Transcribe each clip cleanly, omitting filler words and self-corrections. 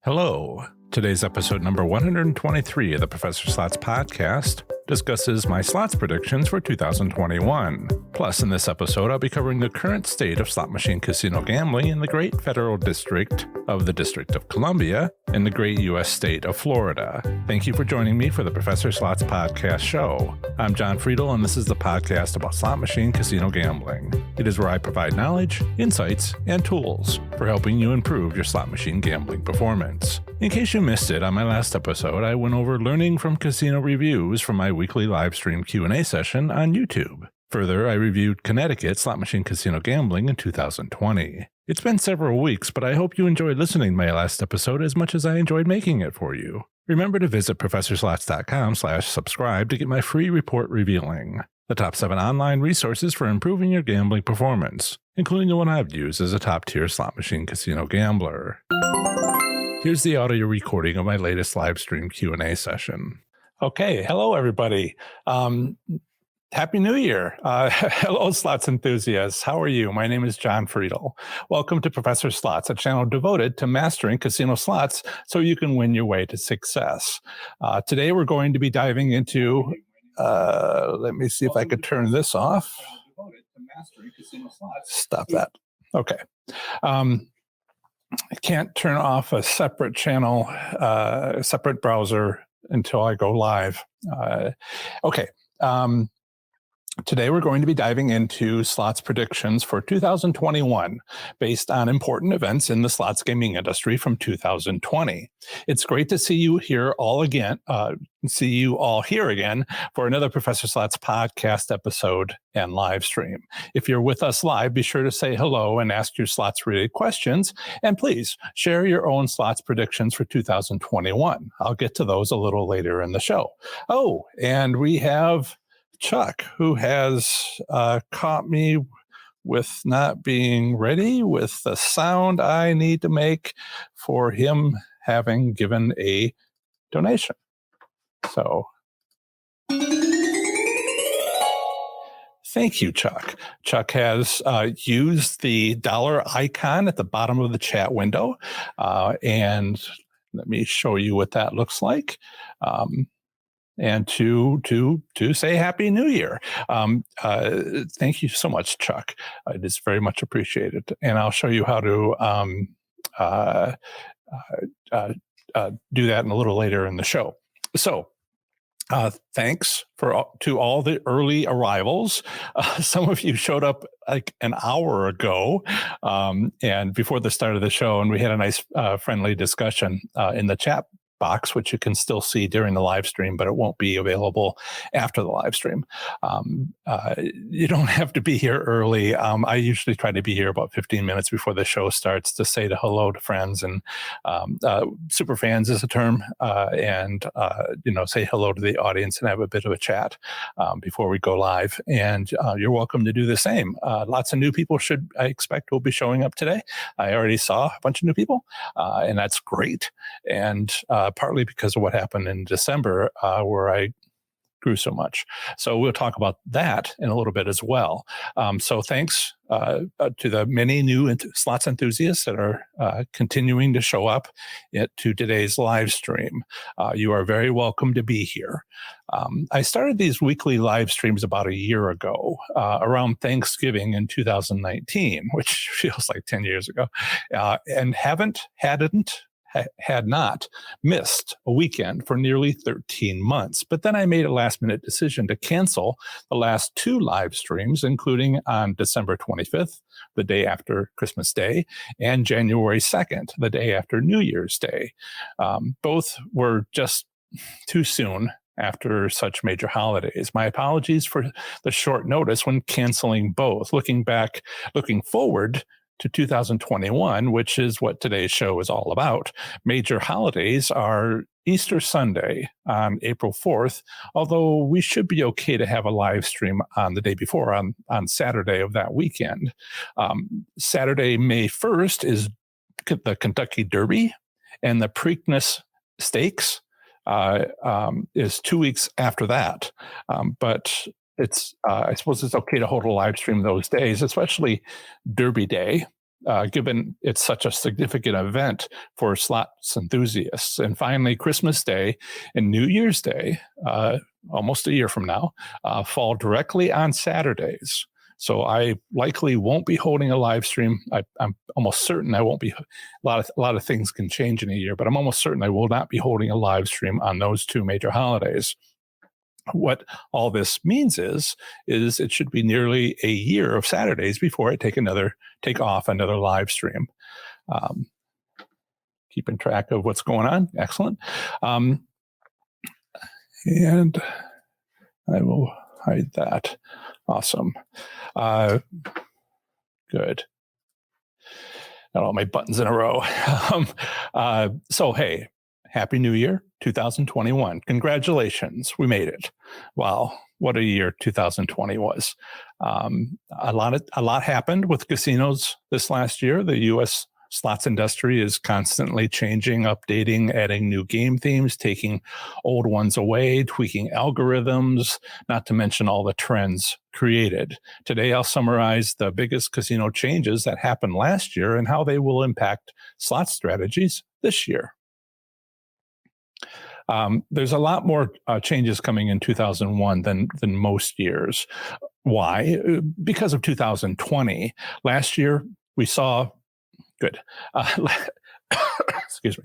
Hello. Today's episode number 123 of the Professor Slots podcast discusses my slots predictions for 2021. Plus, in this episode, I'll be covering the current state of slot machine casino gambling in the great federal district of the District of Columbia in the great U.S. state of Florida. Thank you for joining me for the Professor Slots podcast show. I'm John Friedel, and this is the podcast about slot machine casino gambling. It is where I provide knowledge, insights, and tools for helping you improve your slot machine gambling performance. In case you missed it, on my last episode, I went over learning from casino reviews from my weekly live stream Q&A session on YouTube. Further, I reviewed Connecticut slot machine casino gambling in 2020. It's been several weeks, but I hope you enjoyed listening to my last episode as much as I enjoyed making it for you. Remember to visit professorslots.com/subscribe to get my free report revealing the top 7 online resources for improving your gambling performance, including the one I've used as a top-tier slot machine casino gambler. Here's the audio recording of my latest live stream Q&A session. Okay, hello everybody. Happy New Year. Hello, slots enthusiasts. How are you? My name is John Friedel. Welcome to Professor Slots, a channel devoted to mastering casino slots so you can win your way to success. Today we're going to be diving into, let me see if I could turn this off. Stop that. Okay. I can't turn off a separate channel, a separate browser until I go live. Okay. Today, we're going to be diving into slots predictions for 2021 based on important events in the slots gaming industry from 2020. It's great to see you here all again, here again for another Professor Slots podcast episode and live stream. If you're with us live, be sure to say hello and ask your slots-related questions. And please share your own slots predictions for 2021. I'll get to those a little later in the show. Oh, and we have Chuck, who has caught me with not being ready with the sound I need to make for him having given a donation. So thank you, Chuck. Chuck has used the dollar icon at the bottom of the chat window. And let me show you what that looks like. And to say Happy New Year. Thank you so much, Chuck. It is very much appreciated. And I'll show you how to do that in a little later in the show. So thanks to all the early arrivals. Some of you showed up like an hour ago and before the start of the show, and we had a nice friendly discussion in the chat box, which you can still see during the live stream, but it won't be available after the live stream. You don't have to be here early. I usually try to be here about 15 minutes before the show starts to say hello to friends and super fans is a term, and say hello to the audience and have a bit of a chat before we go live. And you're welcome to do the same. Lots of new people I expect will be showing up today. I already saw a bunch of new people, and that's great. And partly because of what happened in December, where I grew so much. So we'll talk about that in a little bit as well. So thanks to the many new slots enthusiasts that are continuing to show up to today's live stream. You are very welcome to be here. I started these weekly live streams about a year ago, around Thanksgiving in 2019, which feels like 10 years ago, and had not missed a weekend for nearly 13 months. But then I made a last-minute decision to cancel the last 2 live streams, including on December 25th, the day after Christmas Day, and January 2nd, the day after New Year's Day. Both were just too soon after such major holidays. My apologies for the short notice when canceling both. Looking forward to 2021, which is what today's show is all about. Major holidays are Easter Sunday on April 4th, although we should be okay to have a live stream on the day before, on Saturday of that weekend. Saturday, May 1st is the Kentucky Derby, and the Preakness Stakes is 2 weeks after that. But I suppose it's okay to hold a live stream those days, especially Derby Day, given it's such a significant event for slots enthusiasts. And finally, Christmas Day and New Year's Day, almost a year from now, fall directly on Saturdays. So I likely won't be holding a live stream. I'm almost certain I won't be. A lot of things can change in a year, but I'm almost certain I will not be holding a live stream on those two major holidays. What all this means is it should be nearly a year of Saturdays before I take off another live stream. Keeping track of what's going on. Excellent. And I will hide that. Awesome. Good. Got all my buttons in a row. So, hey, Happy New Year 2021. Congratulations. We made it. Wow. What a year 2020 was. A lot happened with casinos this last year. The U.S. slots industry is constantly changing, updating, adding new game themes, taking old ones away, tweaking algorithms, not to mention all the trends created. Today, I'll summarize the biggest casino changes that happened last year and how they will impact slot strategies this year. There's a lot more changes coming in 2001 than most years. Why? Because of 2020. Last year, we saw Good. Excuse me.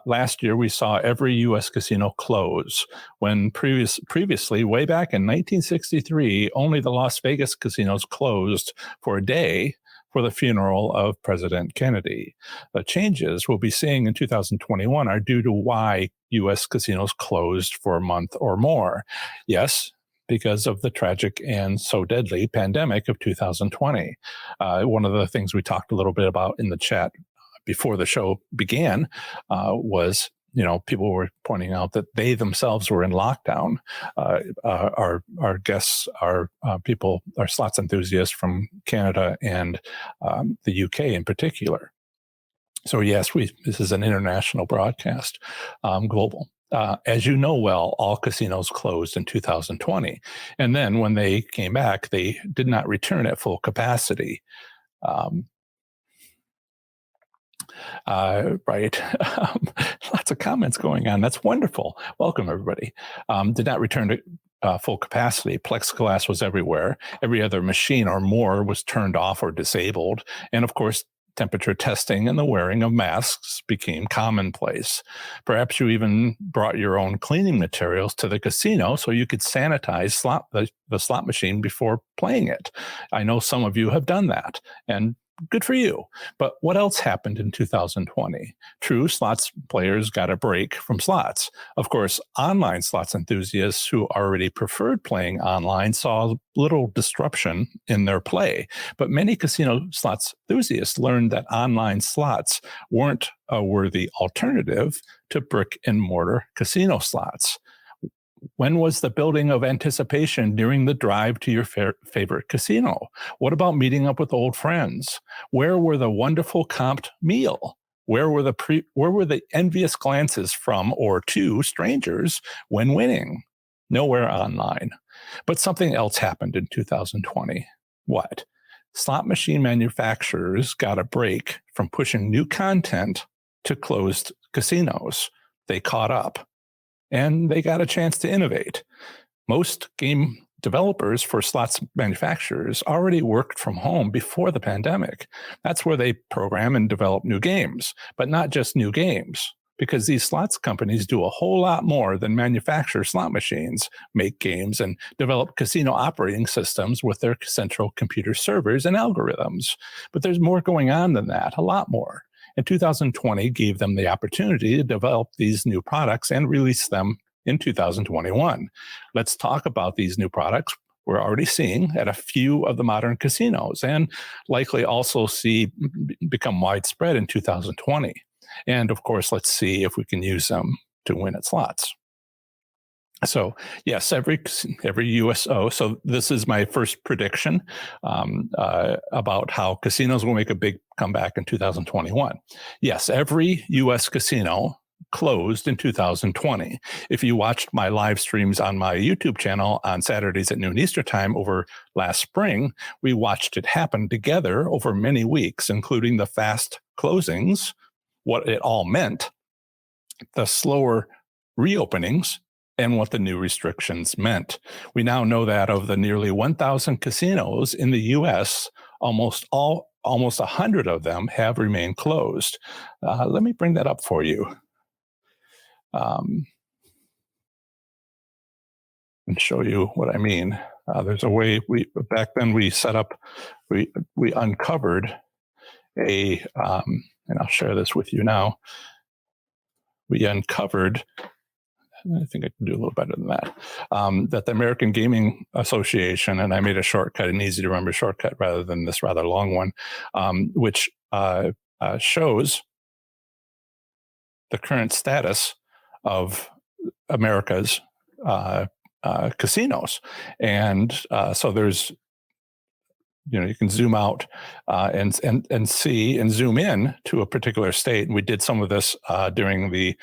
Last year, we saw every U.S. casino close when previously, way back in 1963, only the Las Vegas casinos closed for a day for the funeral of President Kennedy. The changes we'll be seeing in 2021 are due to why U.S. casinos closed for a month or more. Yes, because of the tragic and so deadly pandemic of 2020. One of the things we talked a little bit about in the chat before the show began was, people were pointing out that they themselves were in lockdown. Our guests are people, are slots enthusiasts from Canada and the UK in particular. So yes, this is an international broadcast, global. As you know well, all casinos closed in 2020. And then when they came back, they did not return at full capacity. Right. Lots of comments going on. That's wonderful. Welcome, everybody. Did not return to full capacity. Plexiglass was everywhere. Every other machine or more was turned off or disabled. And of course, temperature testing and the wearing of masks became commonplace. Perhaps you even brought your own cleaning materials to the casino so you could sanitize the slot machine before playing it. I know some of you have done that, and good for you. But what else happened in 2020? True, slots players got a break from slots. Of course, online slots enthusiasts who already preferred playing online saw little disruption in their play. But many casino slots enthusiasts learned that online slots weren't a worthy alternative to brick and mortar casino slots. When was the building of anticipation during the drive to your favorite casino? What about meeting up with old friends? Where were the wonderful comped meal? Where were the envious glances from or to strangers when winning? Nowhere online. But something else happened in 2020. What? Slot machine manufacturers got a break from pushing new content to closed casinos. They caught up. And they got a chance to innovate. Most game developers for slots manufacturers already worked from home before the pandemic. That's where they program and develop new games, but not just new games, because these slots companies do a whole lot more than manufacture slot machines, make games, and develop casino operating systems with their central computer servers and algorithms. But there's more going on than that, a lot more. And 2020 gave them the opportunity to develop these new products and release them in 2021. Let's talk about these new products we're already seeing at a few of the modern casinos and likely also become widespread in 2020. And of course, let's see if we can use them to win at slots. So yes, every USO. So this is my first prediction about how casinos will make a big comeback in 2021. Yes, every U.S. casino closed in 2020. If you watched my live streams on my YouTube channel on Saturdays at noon Eastern time over last spring, we watched it happen together over many weeks, including the fast closings, what it all meant, the slower reopenings, and what the new restrictions meant. We now know that of the nearly 1,000 casinos in the U.S., almost 100 of them have remained closed. Let me bring that up for you. And show you what I mean. There's a way back then we set up, we uncovered and I'll share this with you now. We uncovered, I think I can do a little better than that, that the American Gaming Association, and I made a shortcut, an easy to remember shortcut rather than this rather long one, which shows the current status of America's casinos. And so there's, you can zoom out and see and zoom in to a particular state. And we did some of this during the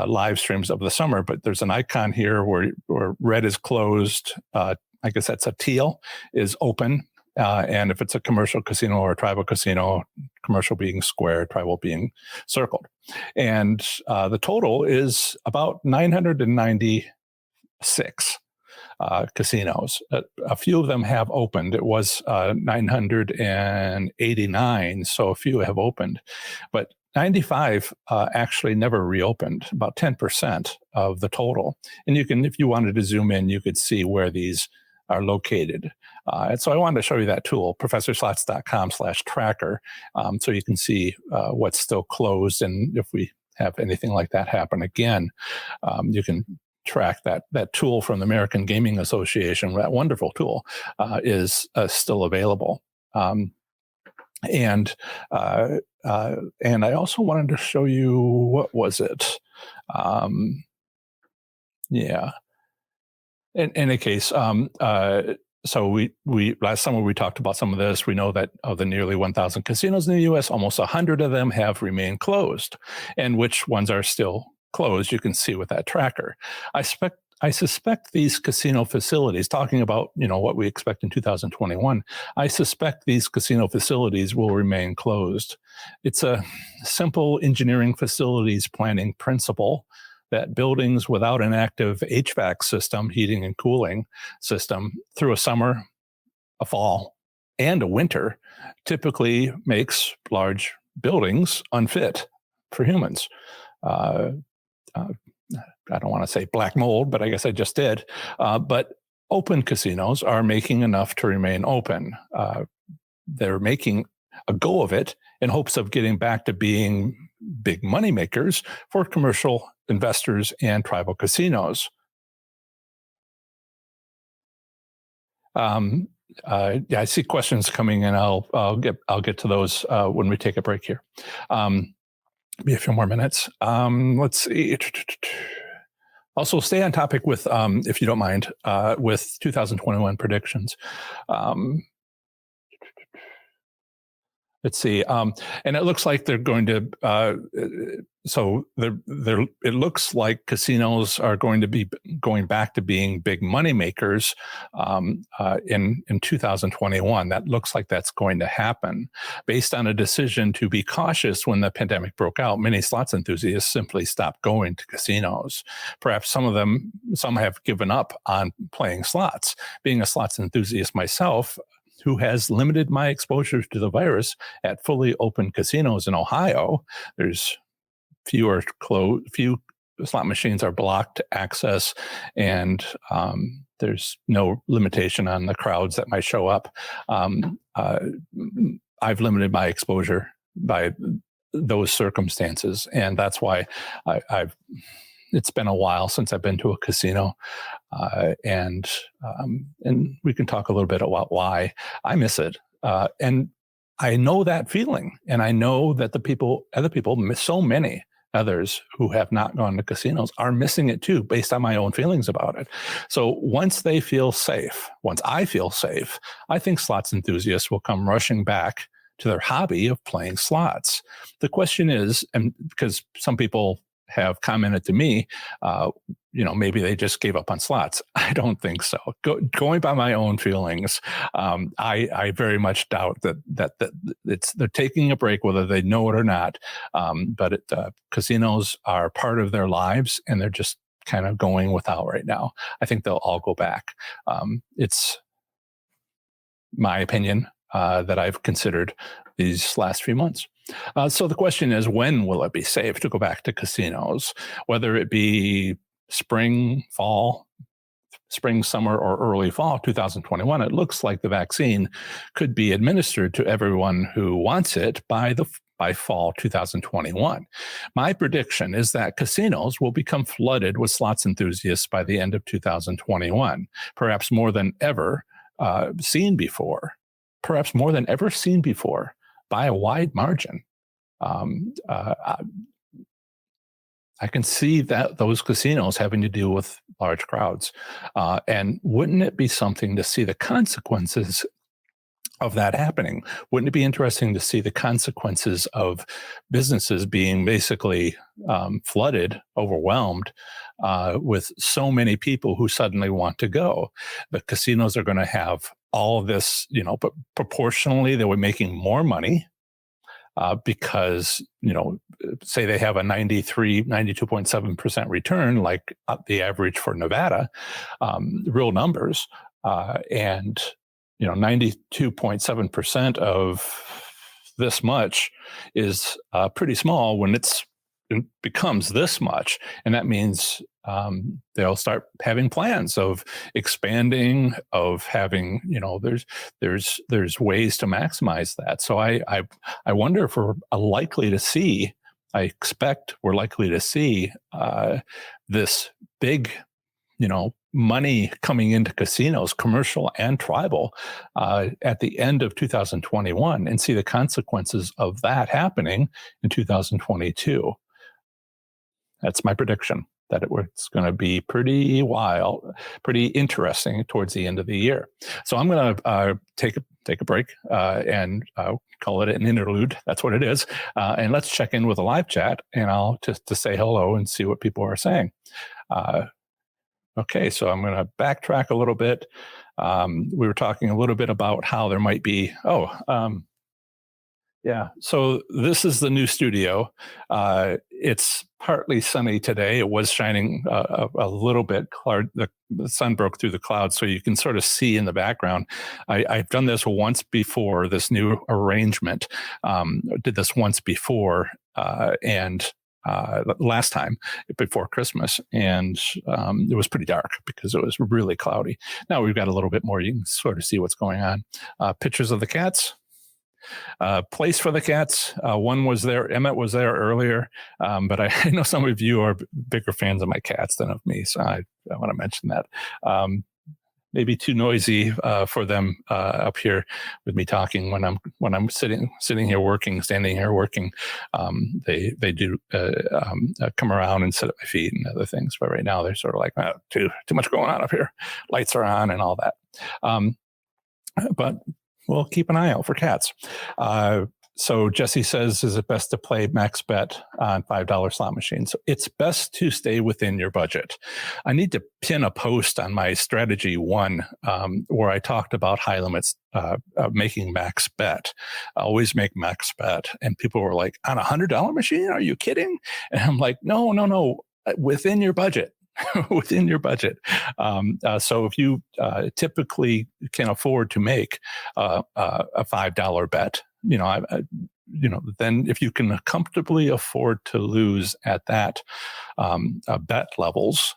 live streams of the summer, but there's an icon here where red is closed. I guess that's a teal is open. And if it's a commercial casino or a tribal casino, commercial being square, tribal being circled. And the total is about 996 casinos. A few of them have opened. It was 989, so a few have opened. But 95 actually never reopened, about 10% of the total. And you can, if you wanted to zoom in, you could see where these are located. And so I wanted to show you that tool, professorslots.com/tracker, so you can see what's still closed. And if we have anything like that happen again, you can track that tool from the American Gaming Association. That wonderful tool is still available. And I also wanted to show you, what was it? Yeah. In any case, so we last summer we talked about some of this. We know that of the nearly 1,000 casinos in the U.S., almost 100 of them have remained closed, and which ones are still closed, you can see with that tracker. I suspect these casino facilities, talking about what we expect in 2021, I suspect these casino facilities will remain closed. It's a simple engineering facilities planning principle that buildings without an active HVAC system, heating and cooling system, through a summer, a fall, and a winter, typically makes large buildings unfit for humans. I don't want to say black mold, but I guess I just did. But open casinos are making enough to remain open. They're making a go of it in hopes of getting back to being big money makers for commercial investors and tribal casinos. I see questions coming in. I'll get to those when we take a break here. Be a few more minutes. Let's see. Also, stay on topic with, if you don't mind, with 2021 predictions. Let's see. And it looks like they're going to, it looks like casinos are going to be going back to being big money makers in 2021. That looks like that's going to happen based on a decision to be cautious when the pandemic broke out. Many slots enthusiasts simply stopped going to casinos. Perhaps some have given up on playing slots. Being a slots enthusiast myself, who has limited my exposure to the virus at fully open casinos in Ohio, there's few slot machines are blocked access, and there's no limitation on the crowds that might show up. I've limited my exposure by those circumstances, and that's why it's been a while since I've been to a casino, and we can talk a little bit about why I miss it. And I know that feeling, and I know that other people, so many others who have not gone to casinos are missing it too, based on my own feelings about it. So once I feel safe, I think slots enthusiasts will come rushing back to their hobby of playing slots. The question is, and because some people have commented to me, maybe they just gave up on slots. I don't think so. Going by my own feelings, I very much doubt that they're taking a break, whether they know it or not. But casinos are part of their lives, and they're just kind of going without right now. I think they'll all go back. It's my opinion that I've considered these last few months. So the question is, when will it be safe to go back to casinos? Whether it be spring, summer, or early fall 2021, it looks like the vaccine could be administered to everyone who wants it by fall 2021. My prediction is that casinos will become flooded with slots enthusiasts by the end of 2021, perhaps more than ever seen before, by a wide margin. I can see that those casinos having to deal with large crowds. And wouldn't it be something to see the consequences of that happening? Wouldn't it be interesting to see the consequences of businesses being basically flooded, overwhelmed with so many people who suddenly want to go? The casinos are going to have all of this, but proportionally they were making more money because, say they have a 92.7% return, like the average for Nevada, real numbers, and 92.7% of this much is pretty small when it becomes this much. And that means they'll start having plans of expanding, of having, there's ways to maximize that. So I wonder if we're likely to see, I expect we're likely to see this big, money coming into casinos, commercial and tribal, at the end of 2021, and see the consequences of that happening in 2022. That's my prediction, that it's going to be pretty wild, pretty interesting towards the end of the year. So I'm going to take a break and call it an interlude. That's what it is. And let's check in with a live chat, and I'll just to say hello and see what people are saying. Okay, so I'm going to backtrack a little bit. We were talking a little bit about how there might be, yeah. So this is the new studio. It's partly sunny today. It was shining a little bit. The sun broke through the clouds, so you can sort of see in the background. I've done this once before, this new arrangement. Did this once before, and last time before Christmas, and it was pretty dark because it was really cloudy. Now we've got a little bit more. You can sort of see what's going on. Pictures of the cats. Place for the cats. One was there. Emmett was there earlier, but I know some of you are bigger fans of my cats than of me, so I want to mention that. Maybe too noisy for them up here with me talking when I'm sitting here working, standing here working. They do come around and sit at my feet and other things, but right now they're sort of like, too much going on up here. Lights are on and all that. But we'll keep an eye out for cats. So Jesse says, is it best to play max bet on $5 slot machines? So it's best to stay within your budget. I need to pin a post on my strategy one where I talked about high limits, making max bet. I always make max bet. And people were like, on $100 machine? Are you kidding? And I'm like, no, within your budget. Within your budget. So if you typically can afford to make a $5 bet, then if you can comfortably afford to lose at that bet levels,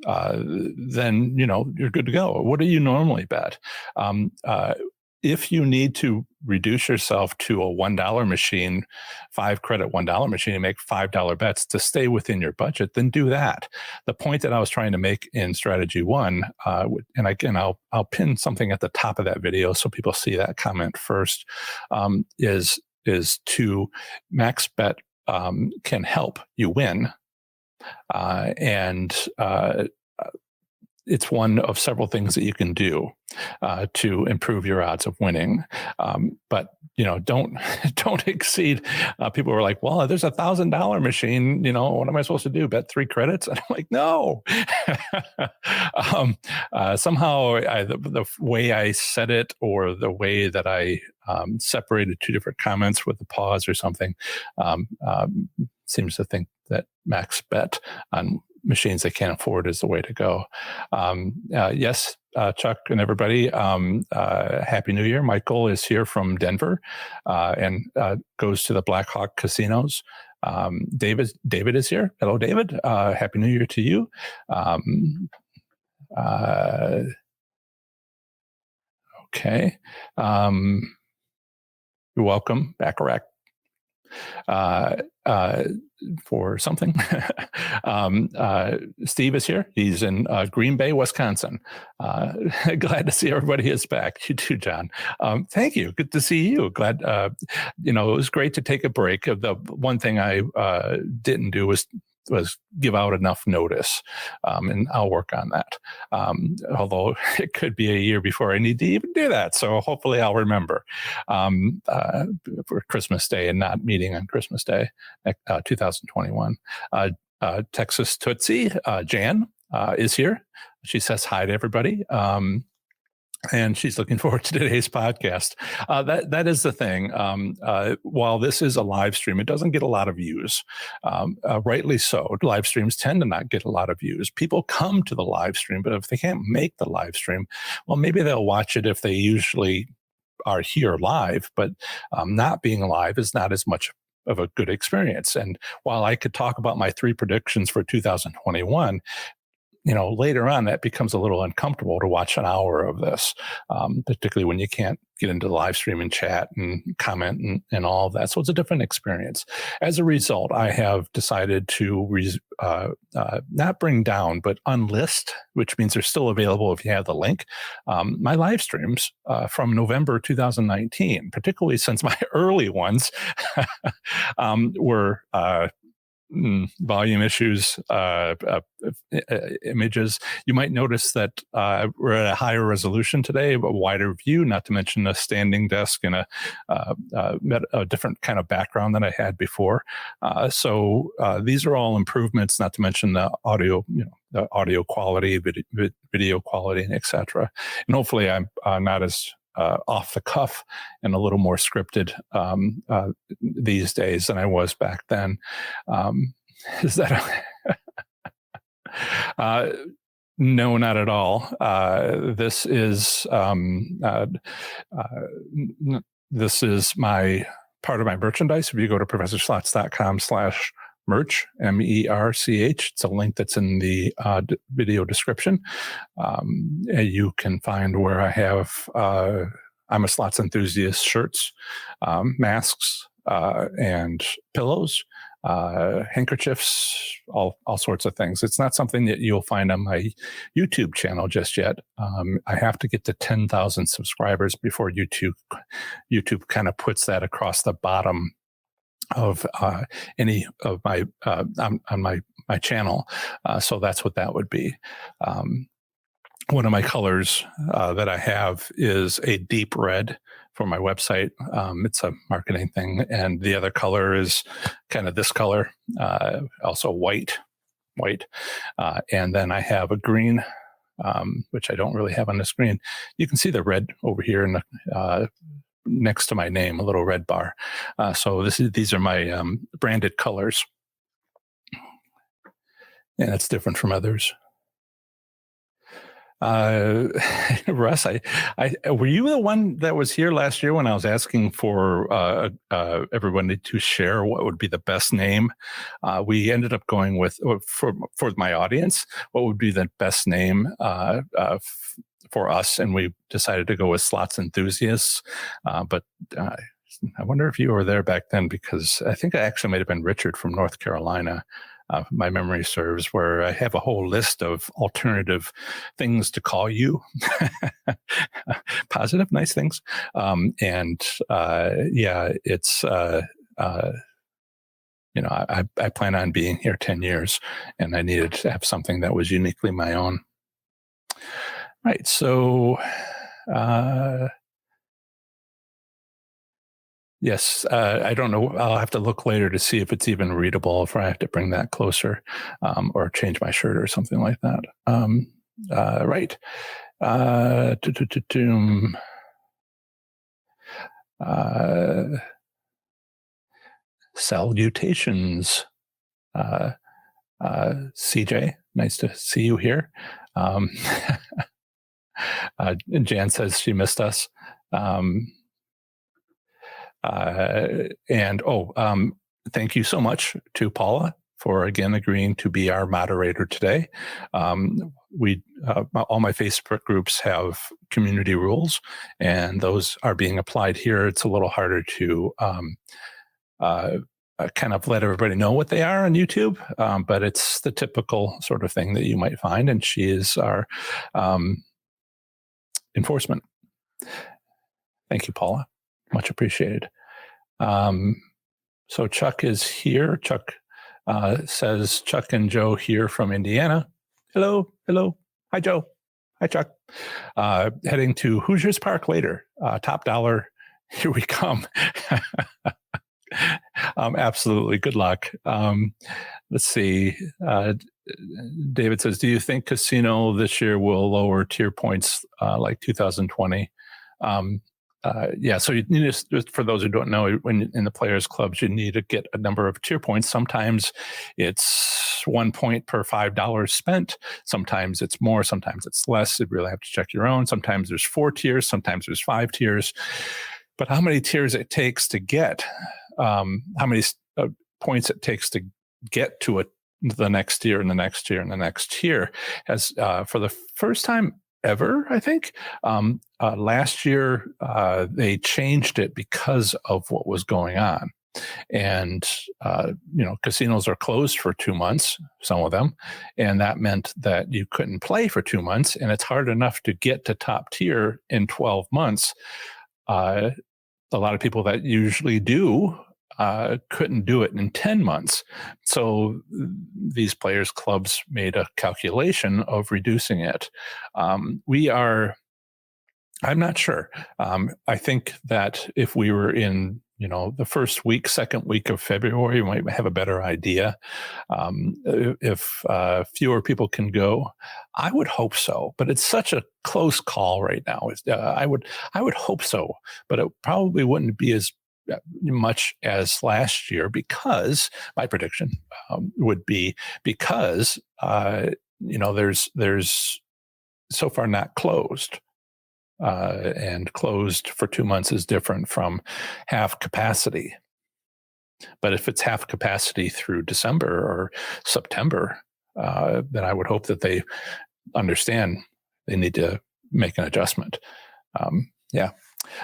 then you're good to go. What do you normally bet? If you need to reduce yourself to a $1 machine, 5 credit $1 machine, and make $5 bets to stay within your budget, then do that. The point that I was trying to make in strategy one, and again, I'll pin something at the top of that video so people see that comment first, is to max bet can help you win, and it's one of several things that you can do to improve your odds of winning. But don't don't exceed. People were like, "Well, there's $1,000 machine. What am I supposed to do? Bet 3 credits?" And I'm like, "No." Somehow, the way I said it, or the way that I separated two different comments with a pause or something, seems to think that max bet on machines they can't afford is the way to go. Yes, Chuck and everybody, Happy New Year. Michael is here from Denver and goes to the Blackhawk casinos. David is here. Hello, David. Happy New Year to you. Okay. You're welcome, Bacharach. For something. Steve is here. He's in Green Bay, Wisconsin. Glad to see everybody is back. You too, John. Thank you. Good to see you. Glad, it was great to take a break. The one thing I didn't do was give out enough notice, and I'll work on that. Although it could be a year before I need to even do that. So hopefully I'll remember for Christmas Day and not meeting on Christmas Day, 2021. Texas Tootsie, Jan, is here. She says hi to everybody. And she's looking forward to today's podcast. That is the thing. While this is a live stream, it doesn't get a lot of views. Rightly so. Live streams tend to not get a lot of views. People come to the live stream, but if they can't make the live stream, well, maybe they'll watch it if they usually are here live. But not being live is not as much of a good experience. And while I could talk about my 3 predictions for 2021, later on, that becomes a little uncomfortable to watch an hour of this, particularly when you can't get into the live stream and chat and comment and all of that. So it's a different experience. As a result, I have decided to not bring down, but unlist, which means they're still available if you have the link, my live streams from November 2019, particularly since my early ones were volume issues, images. You might notice that we're at a higher resolution today, a wider view, not to mention a standing desk and a different kind of background than I had before. So these are all improvements, not to mention the audio, the audio quality, video quality, and etc. And hopefully I'm not as off the cuff and a little more scripted these days than I was back then. Is that no, not at all. This is my part of my merchandise. If you go to professorslots.com/merch, MERCH, it's a link that's in the video description. You can find where I have I'm a Slots Enthusiast shirts, masks, and pillows, handkerchiefs, all sorts of things. It's not something that you'll find on my YouTube channel just yet. I have to get to 10,000 subscribers before YouTube kind of puts that across the bottom of any of my on my channel. So that's what that would be. One of my colors that I have is a deep red for my website. It's a marketing thing. And the other color is kind of this color, also white. And then I have a green, which I don't really have on the screen. You can see the red over here in the next to my name, a little red bar. So these are my branded colors. And it's different from others. Russ, I were you the one that was here last year when I was asking for everyone to share what would be the best name? We ended up going with for my audience, what would be the best name for us, and we decided to go with Slots Enthusiasts. But I wonder if you were there back then, because I think I actually might have been Richard from North Carolina. My memory serves, where I have a whole list of alternative things to call you, positive, nice things. It's, I plan on being here 10 years, and I needed to have something that was uniquely my own. Right. So, yes, I don't know. I'll have to look later to see if it's even readable, if I have to bring that closer, or change my shirt or something like that. Right. Tu- tu- tu- tum. Uh, Salutations, uh, CJ. Nice to see you here. Um, Jan says she missed us. Um, and thank you so much to Paula for again agreeing to be our moderator today. All my Facebook groups have community rules, and those are being applied here. It's a little harder to kind of let everybody know what they are on YouTube, but it's the typical sort of thing that you might find. And she is our enforcement. Thank you, Paula. Much appreciated. So Chuck is here. Chuck says, Chuck and Joe here from Indiana. Hello. Hello. Hi, Joe. Hi, Chuck. Heading to Hoosiers Park later. Top dollar. Here we come. Absolutely. Good luck. Let's see. David says, do you think casino this year will lower tier points like 2020? Yeah, so you need to, for those who don't know, when in the players clubs, you need to get a number of tier points. Sometimes it's 1 point per $5 spent. Sometimes it's more, sometimes it's less. You really have to check your own. Sometimes there's 4 tiers, sometimes there's 5 tiers. But how many tiers it takes to get, how many points it takes to get to the next tier and the next tier and the next tier has, for the first time ever, I think, last year they changed it because of what was going on. And, casinos are closed for 2 months, some of them. And that meant that you couldn't play for 2 months. And it's hard enough to get to top tier in 12 months. A lot of people that usually do couldn't do it in 10 months. So these players clubs made a calculation of reducing it. I'm not sure. I think that if we were in, the first week, second week of February, we might have a better idea. If fewer people can go, I would hope so. But it's such a close call right now. I would hope so, but it probably wouldn't be as much as last year, because my prediction would be because there's so far not closed. And closed for 2 months is different from half capacity. But if it's half capacity through December or September, then I would hope that they understand they need to make an adjustment. Yeah.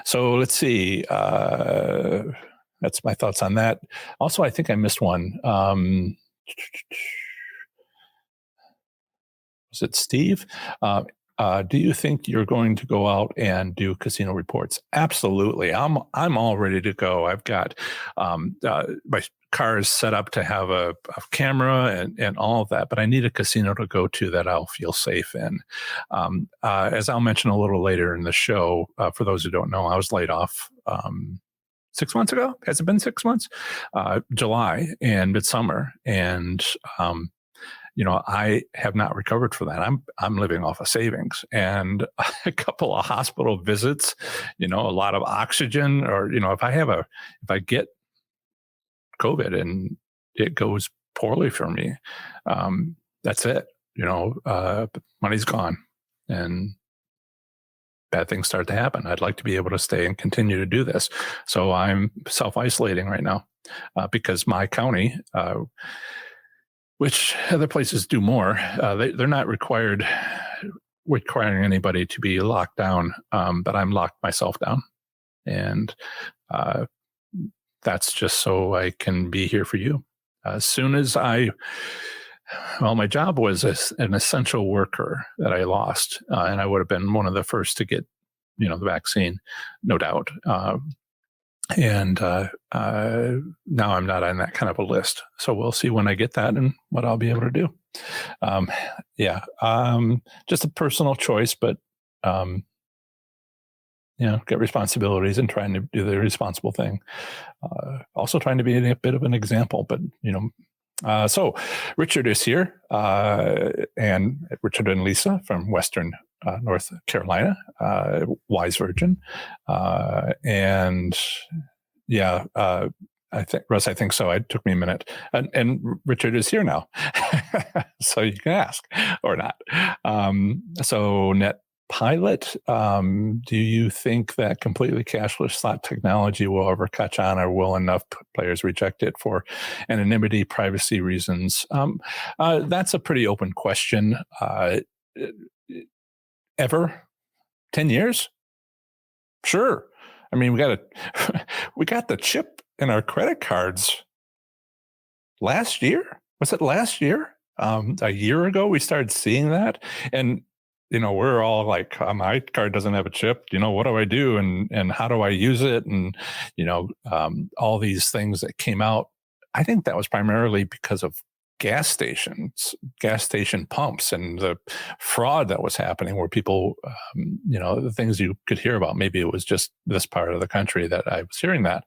So let's see. That's my thoughts on that. Also, I think I missed one. Was it Steve? Do you think you're going to go out and do casino reports? Absolutely. I'm all ready to go. I've got my car is set up to have a camera and all of that, but I need a casino to go to that I'll feel safe in. As I'll mention a little later in the show, for those who don't know, I was laid off 6 months ago. Has it been 6 months? July and midsummer. And I have not recovered from that. I'm living off of savings and a couple of hospital visits, a lot of oxygen, or if I get COVID and it goes poorly for me, that's it. Money's gone, and bad things start to happen. I'd like to be able to stay and continue to do this, so I'm self-isolating right now because my county. Which other places do more. They're not requiring anybody to be locked down, but I'm locked myself down. And that's just so I can be here for you. As soon as my job was an essential worker that I lost, and I would have been one of the first to get, the vaccine, no doubt. And now I'm not on that kind of a list. So we'll see when I get that and what I'll be able to do. Just a personal choice, but get responsibilities and trying to do the responsible thing. Also trying to be a bit of an example, but so Richard is here, and Richard and Lisa from Western North Carolina, Wise Virgin, and yeah, I think Russ, I think so. It took me a minute, and Richard is here now, so you can ask or not. So Net Pilot, do you think that completely cashless slot technology will ever catch on, or will enough players reject it for anonymity, privacy reasons? That's a pretty open question. Ever? 10 years? Sure. I mean, we got the chip in our credit cards last year. Was it last year? A year ago, we started seeing that, and we're all like, my card doesn't have a chip. What do I do? And how do I use it? And, all these things that came out. I think that was primarily because of gas station pumps and the fraud that was happening where people, the things you could hear about. Maybe it was just this part of the country that I was hearing that.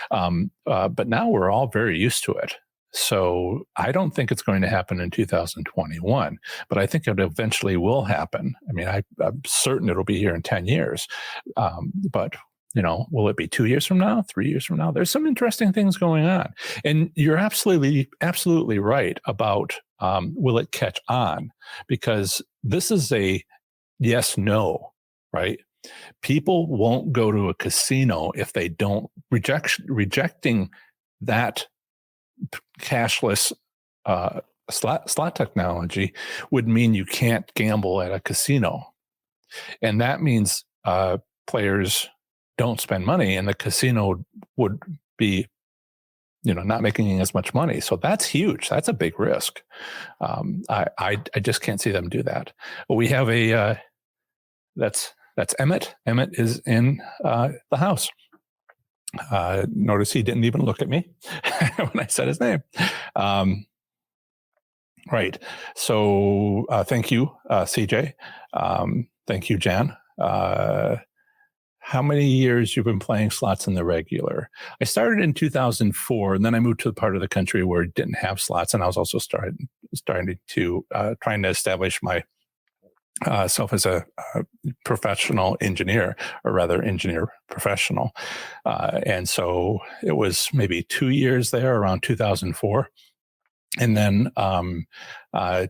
But now we're all very used to it. So I don't think it's going to happen in 2021, but I think it eventually will happen. I mean, I'm certain it'll be here in 10 years. But will it be 2 years from now, 3 years from now? There's some interesting things going on. And you're absolutely right about will it catch on? Because this is a yes, no, right? People won't go to a casino if they don't rejecting that cashless slot technology would mean you can't gamble at a casino. And that means players don't spend money, and the casino would be, not making as much money. So that's huge. That's a big risk. I just can't see them do that. But we have that's Emmett. Emmett is in the house. Notice he didn't even look at me when I said his name. Right. So thank you, CJ. Thank you, Jan. How many years you've been playing slots in the regular? I started in 2004, and then I moved to the part of the country where it didn't have slots, and I was also starting to trying to establish my self as a professional engineer, or rather engineer professional. And so it was maybe 2 years there around 2004. And then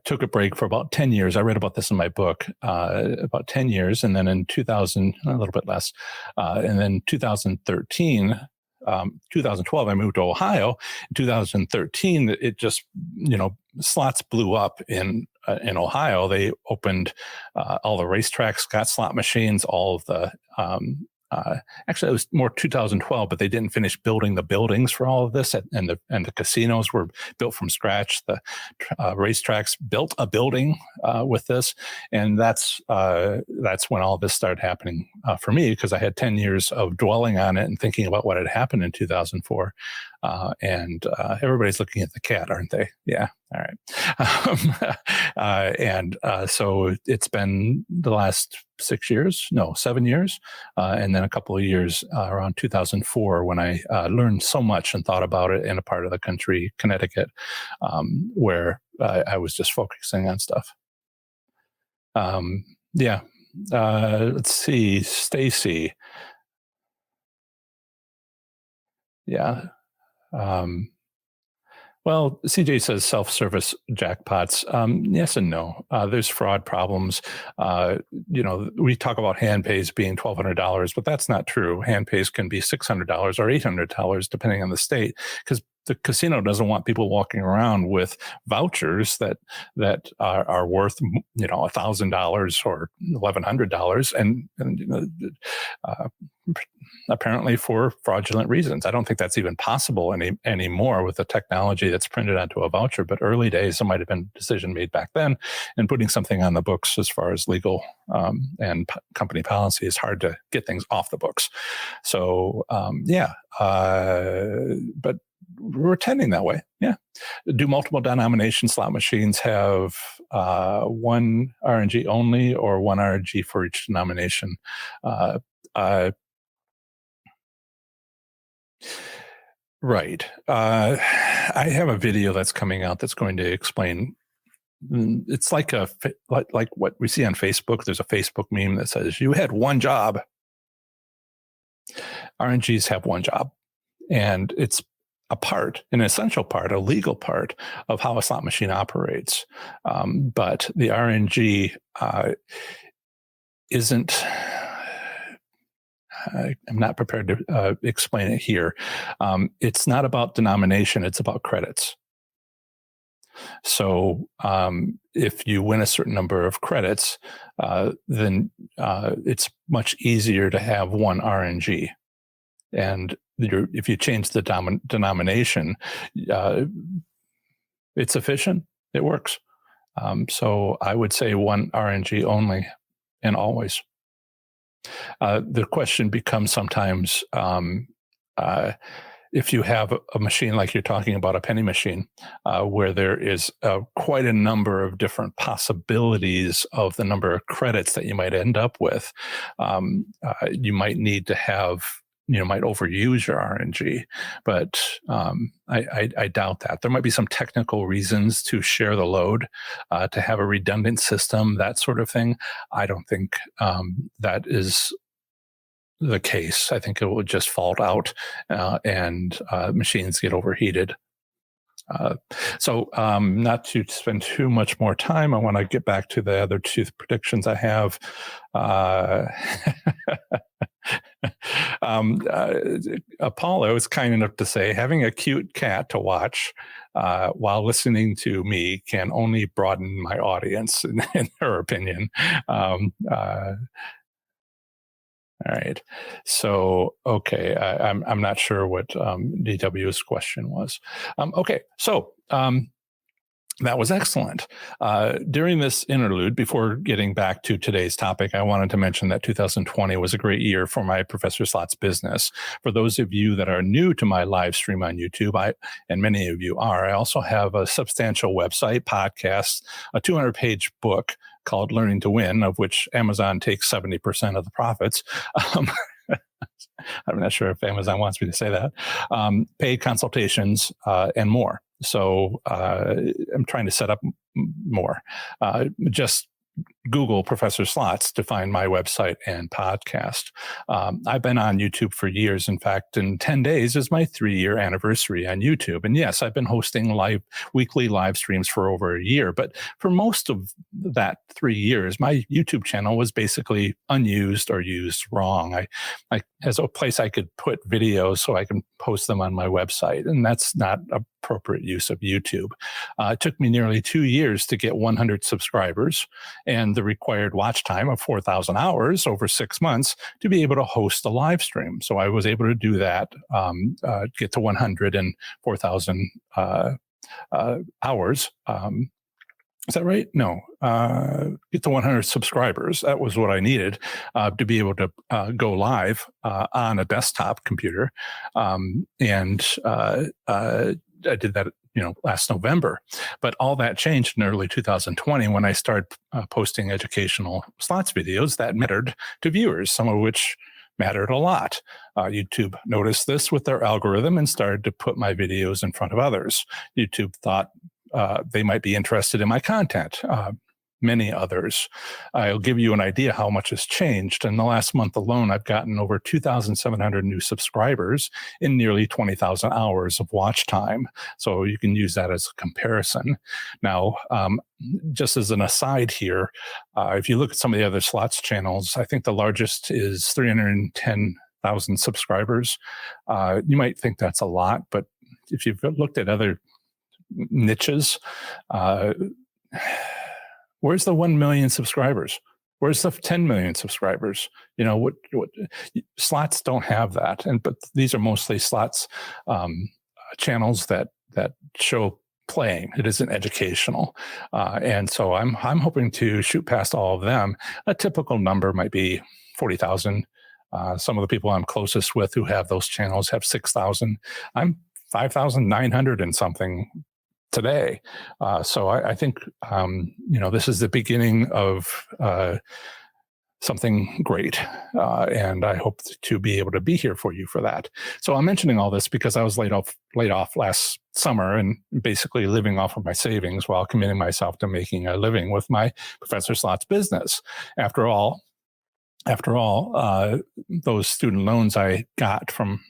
took a break for about 10 years. I read about this in my book, about 10 years. And then in 2000, a little bit less. And then 2013, 2012, I moved to Ohio. In 2013, it just, slots blew up in Ohio. They opened all the racetracks, got slot machines, all of the actually, it was more 2012, but they didn't finish building the buildings for all of this, and the casinos were built from scratch. The racetracks built a building with this, and that's when all this started happening for me, because I had 10 years of dwelling on it and thinking about what had happened in 2004. And everybody's looking at the cat, aren't they? Yeah. All right. And so it's been the last 7 years, and then a couple of years around 2004 when I learned so much and thought about it in a part of the country, Connecticut, where I was just focusing on stuff. Yeah. Let's see, Stacy. Yeah. Well, CJ says self-service jackpots. Yes and no. There's fraud problems. We talk about hand pays being $1,200, but that's not true. Hand pays can be $600 or $800, depending on the state, because the casino doesn't want people walking around with vouchers that are worth, $1,000 or $1,100, and apparently for fraudulent reasons. I don't think that's even possible anymore with the technology that's printed onto a voucher. But early days, there might have been a decision made back then, and putting something on the books as far as legal and company policy is hard to get things off the books. So but we're tending that way. Yeah. Do multiple denomination slot machines have one RNG only or one RNG for each denomination. Right. I have a video that's coming out that's going to explain. It's like like what we see on Facebook. There's a Facebook meme that says, "You had one job." RNGs have one job, and it's an essential part, a legal part of how a slot machine operates. But the RNG isn't. I'm not prepared to explain it here. It's not about denomination; it's about credits. So if you win a certain number of credits, then it's much easier to have one RNG. And if you change the denomination, it's efficient. It works. So I would say one RNG only and always. The question becomes sometimes if you have a machine like you're talking about, a penny machine, where there is quite a number of different possibilities of the number of credits that you might end up with, you might need to have, might overuse your RNG, but I doubt that. There might be some technical reasons to share the load, to have a redundant system, that sort of thing. I don't think that is the case. I think it will just fault out and machines get overheated. So not to spend too much more time, I want to get back to the other two predictions I have. Apollo is kind enough to say, having a cute cat to watch while listening to me can only broaden my audience, in her opinion. All right. So, okay, I'm not sure what DW's question was. Okay, so that was excellent. During this interlude, before getting back to today's topic, I wanted to mention that 2020 was a great year for my Professor Slots business. For those of you that are new to my live stream on YouTube, and many of you are, I also have a substantial website, podcast, a 200-page book called Learning to Win, of which Amazon takes 70% of the profits. I'm not sure if Amazon wants me to say that. Paid consultations and more. So I'm trying to set up more. Just Google Professor Slots to find my website and podcast. I've been on YouTube for years. In fact, in 10 days is my 3-year anniversary on YouTube. And yes, I've been hosting weekly live streams for over a year. But for most of that 3 years, my YouTube channel was basically unused or used wrong. I as a place I could put videos so I can post them on my website. And that's not appropriate use of YouTube. It took me nearly 2 years to get 100 subscribers and the required watch time of 4,000 hours over 6 months to be able to host a live stream. So I was able to do that, get to 100 and 4,000 hours. Is that right? No. Get to 100 subscribers. That was what I needed to be able to go live on a desktop computer. I did that, last November. But all that changed in early 2020 when I started posting educational slots videos that mattered to viewers, some of which mattered a lot. YouTube noticed this with their algorithm and started to put my videos in front of others. YouTube thought they might be interested in my content. Many others. I'll give you an idea how much has changed. In the last month alone, I've gotten over 2,700 new subscribers in nearly 20,000 hours of watch time. So you can use that as a comparison. Now, just as an aside here, if you look at some of the other slots channels, I think the largest is 310,000 subscribers. You might think that's a lot, but if you've looked at other niches, where's the 1 million subscribers? Where's the 10 million subscribers? What slots don't have that. But these are mostly slots channels that show playing. It isn't educational. And so I'm hoping to shoot past all of them. A typical number might be 40,000. Some of the people I'm closest with who have those channels have 6,000. I'm 5,900 and something today. So I think, this is the beginning of something great. And I hope to be able to be here for you for that. So I'm mentioning all this because I was laid off last summer and basically living off of my savings while committing myself to making a living with my Professor Slots business. After all, those student loans I got from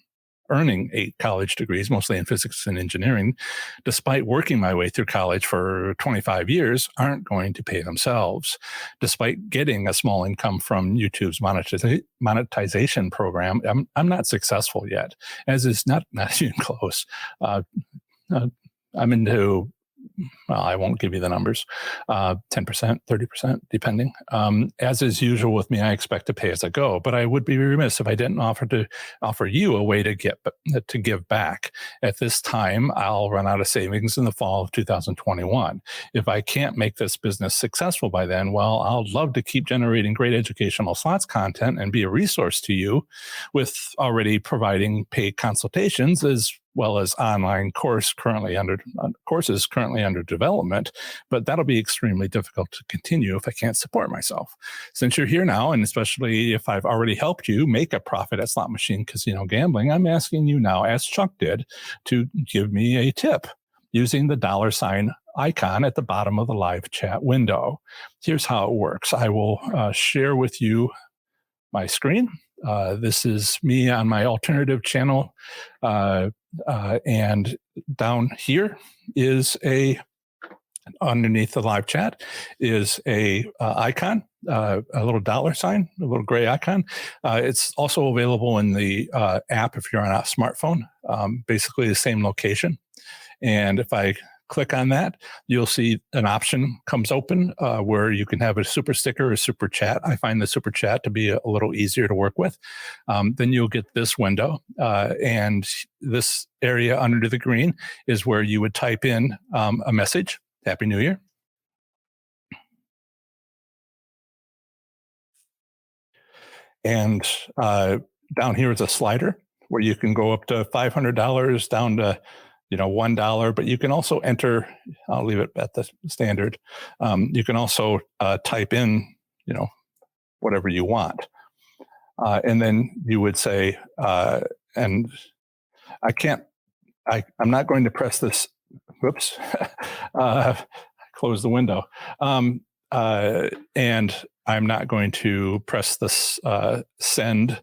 earning 8 college degrees, mostly in physics and engineering, despite working my way through college for 25 years, aren't going to pay themselves. Despite getting a small income from YouTube's monetization program, I'm not successful yet, as is not even close. I'm into, well, I won't give you the numbers, 10%, 30%, depending. As is usual with me, I expect to pay as I go, but I would be remiss if I didn't offer you a way to give back. At this time, I'll run out of savings in the fall of 2021. If I can't make this business successful by then, well, I'll love to keep generating great educational slots content and be a resource to you with already providing paid consultations as well as online courses currently under development, but that'll be extremely difficult to continue if I can't support myself. Since you're here now, and especially if I've already helped you make a profit at slot machine casino gambling, I'm asking you now, as Chuck did, to give me a tip using the $ icon at the bottom of the live chat window. Here's how it works. I will share with you my screen. This is me on my alternative channel. And down here is underneath the live chat is a icon, a little $, a little gray icon. It's also available in the app if you're on a smartphone, basically the same location. And if I click on that, you'll see an option comes open where you can have a super sticker or super chat. I find the super chat to be a little easier to work with. Then you'll get this window, and this area under the green is where you would type in a message. Happy New Year. And down here is a slider where you can go up to $500 down to $1, but you can also enter, I'll leave it at the standard. You can also type in, whatever you want. And then you would say, and I'm not going to press this, whoops, close the window. And I'm not going to press this send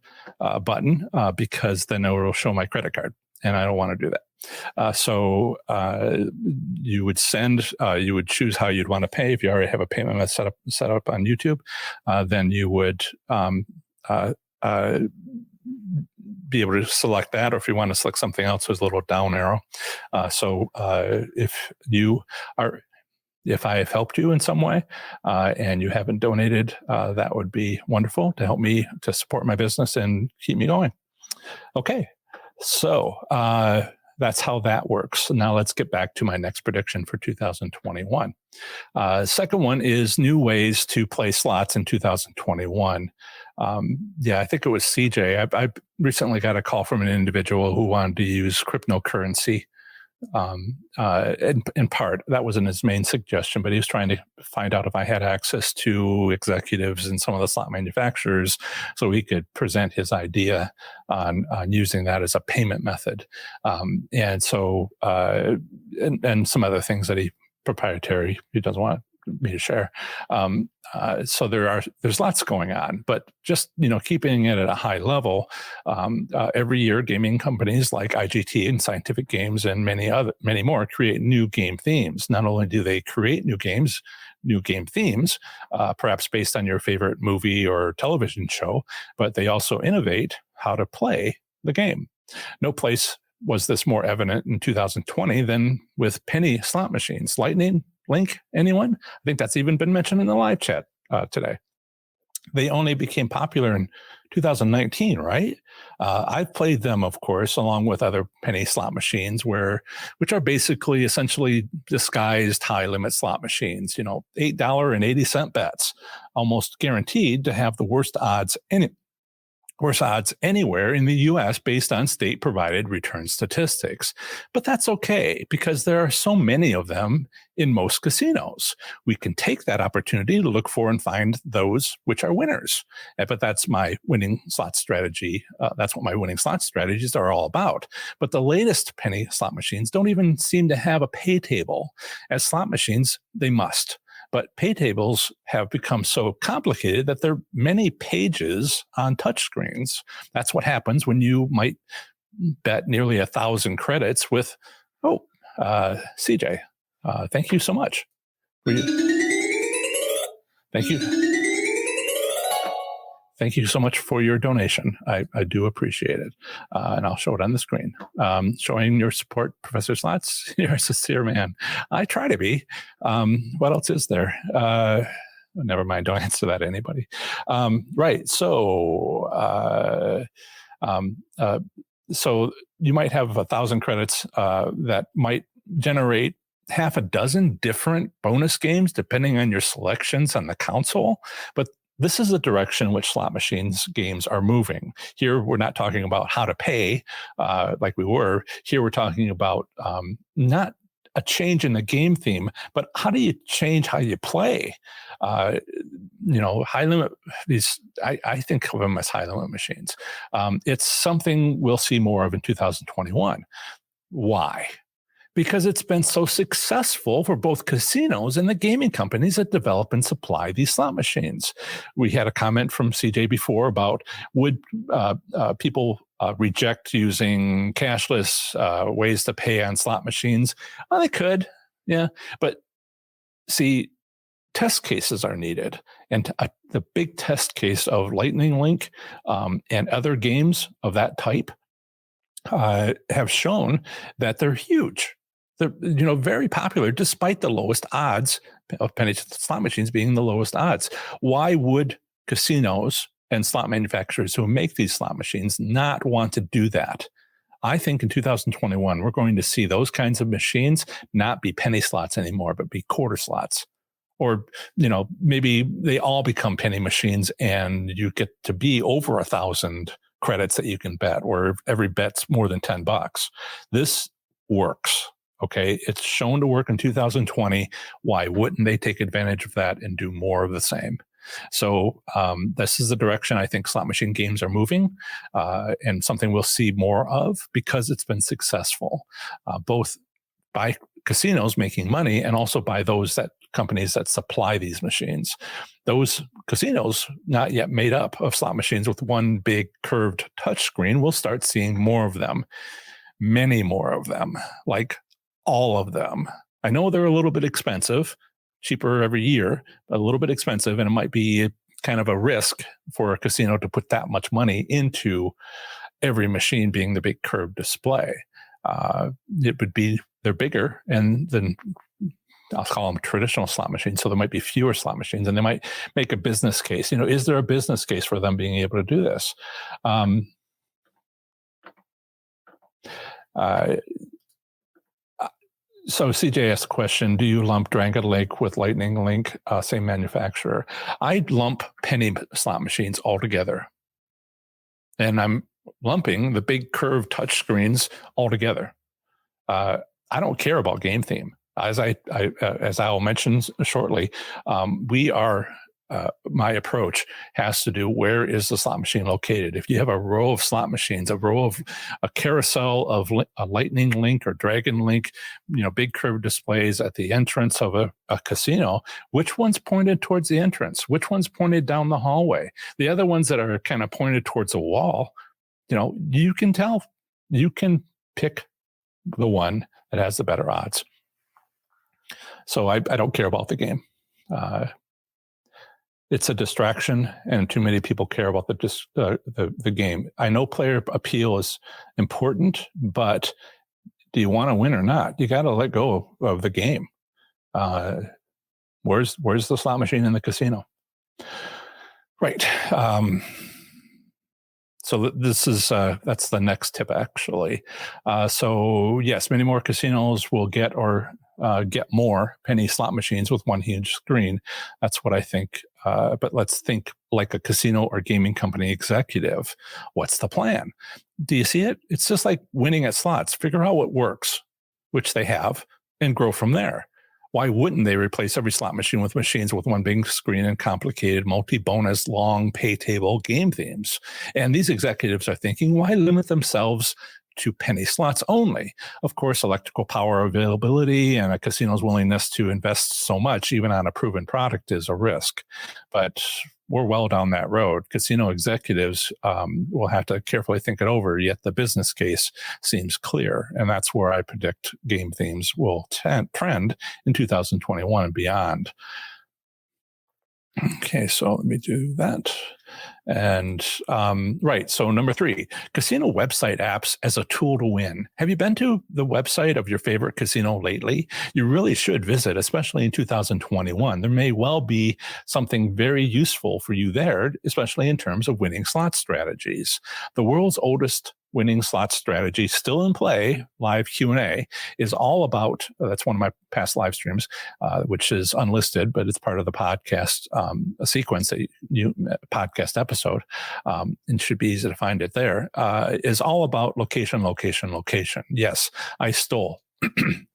button because then it will show my credit card. And I don't want to do that. So you would you would choose how you'd want to pay. If you already have a payment method set up on YouTube, then you would be able to select that. Or if you want to select something else, there's a little down arrow. So if I have helped you in some way and you haven't donated, that would be wonderful to help me to support my business and keep me going. Okay. So that's how that works. Now let's get back to my next prediction for 2021. Second one is new ways to play slots in 2021. I think it was CJ. I recently got a call from an individual who wanted to use cryptocurrency. In part, that wasn't his main suggestion, but he was trying to find out if I had access to executives and some of the slot manufacturers so he could present his idea on using that as a payment method. And some other things that proprietary, he doesn't want me to share. So there's lots going on, but just, keeping it at a high level, every year gaming companies like IGT and Scientific Games and many more create new game themes. Not only do they create new game themes, perhaps based on your favorite movie or television show, but they also innovate how to play the game. No place was this more evident in 2020 than with penny slot machines. Lightning Link, anyone? I think that's even been mentioned in the live chat today. They only became popular in 2019, right? I've played them, of course, along with other penny slot machines, which are basically essentially disguised high limit slot machines. $8.80 bets, almost guaranteed to have the worst odds worse odds anywhere in the US based on state provided return statistics. But that's okay because there are so many of them in most casinos. We can take that opportunity to look for and find those which are winners. But that's my winning slot strategy. That's what my winning slot strategies are all about. But the latest penny slot machines don't even seem to have a pay table. As slot machines, they must. But pay tables have become so complicated that there are many pages on touchscreens. That's what happens when you might bet nearly 1,000 credits with, CJ. Thank you so much. Thank you. Thank you so much for your donation. I do appreciate it. And I'll show it on the screen. Showing your support, Professor Slots. You're a sincere man. I try to be. What else is there? Never mind. Don't answer that to anybody. Right. So, so you might have 1,000 credits that might generate half a dozen different bonus games, depending on your selections on the console. But this is the direction in which slot machines games are moving. Here, we're not talking about how to pay like we were. Here, we're talking about not a change in the game theme, but how do you change how you play? High limit, I think of them as high limit machines. It's something we'll see more of in 2021. Why? Because it's been so successful for both casinos and the gaming companies that develop and supply these slot machines. We had a comment from CJ before about would people reject using cashless ways to pay on slot machines? Well, they could, yeah. But see, test cases are needed. And the big test case of Lightning Link and other games of that type have shown that they're huge. They're very popular, despite the lowest odds of penny slot machines being the lowest odds. Why would casinos and slot manufacturers who make these slot machines not want to do that? I think in 2021, we're going to see those kinds of machines not be penny slots anymore, but be quarter slots. Or, maybe they all become penny machines and you get to be over 1,000 credits that you can bet, or every bet's more than $10. This works. Okay, it's shown to work in 2020. Why wouldn't they take advantage of that and do more of the same? So this is the direction I think slot machine games are moving, and something we'll see more of because it's been successful, both by casinos making money and also by those companies that supply these machines. Those casinos, not yet made up of slot machines with one big curved touchscreen, we'll start seeing more of them, many more of them, like all of them. I know they're a little bit expensive, cheaper every year, but a little bit expensive, and it might be kind of a risk for a casino to put that much money into every machine being the big curved display. They're bigger, and then I'll call them traditional slot machines. So there might be fewer slot machines, and they might make a business case. Is there a business case for them being able to do this? So CJ asked a question, do you lump Dragon Link with Lightning Link, same manufacturer? I lump penny slot machines all together. And I'm lumping the big curved touchscreens all together. I don't care about game theme. As I'll mention shortly, my approach has to do where is the slot machine located. If you have a row of slot machines, a carousel of a Lightning Link or Dragon Link, big curved displays at the entrance of a casino, which one's pointed towards the entrance? Which one's pointed down the hallway? The other ones that are kind of pointed towards a wall, you can tell, you can pick the one that has the better odds. So I don't care about the game. It's a distraction, and too many people care about the game. I know player appeal is important, but do you want to win or not? You got to let go of the game. Where's the slot machine in the casino? Right. So this is that's the next tip, actually. So yes, many more casinos will get more penny slot machines with one huge screen. That's what I think but let's think like a casino or gaming company executive. What's the plan? Do you see it? It's just like winning at slots. Figure out what works, which they have, and grow from there. Why wouldn't they replace every slot machine with machines with one big screen and complicated multi-bonus long pay table game themes? And these executives are thinking, why limit themselves to penny slots only? Of course, electrical power availability and a casino's willingness to invest so much, even on a proven product, is a risk. But we're well down that road. Casino executives will have to carefully think it over, yet the business case seems clear. And that's where I predict game themes will trend in 2021 and beyond. Okay, so let me do that. And right, so number 3, casino website apps as a tool to win. Have you been to the website of your favorite casino lately? You really should visit, especially in 2021. There may well be something very useful for you there, especially in terms of winning slot strategies. The world's oldest winning slot strategy, still in play, live Q&A, is all about, that's one of my past live streams, which is unlisted, but it's part of the podcast sequence, that podcast episode, and should be easy to find it there, is all about location, location, location. Yes, I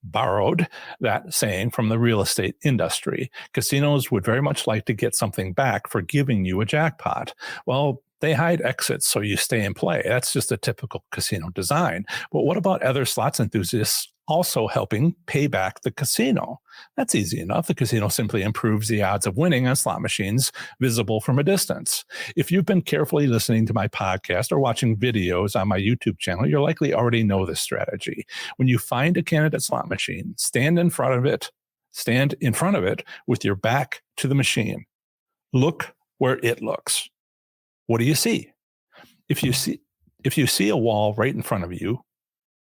borrowed that saying from the real estate industry. Casinos would very much like to get something back for giving you a jackpot. Well, they hide exits so you stay in play. That's just a typical casino design. But what about other slots enthusiasts also helping pay back the casino? That's easy enough. The casino simply improves the odds of winning on slot machines visible from a distance. If you've been carefully listening to my podcast or watching videos on my YouTube channel, you'll likely already know this strategy. When you find a candidate slot machine, stand in front of it with your back to the machine. Look where it looks. What do you see? If you see a wall right in front of you,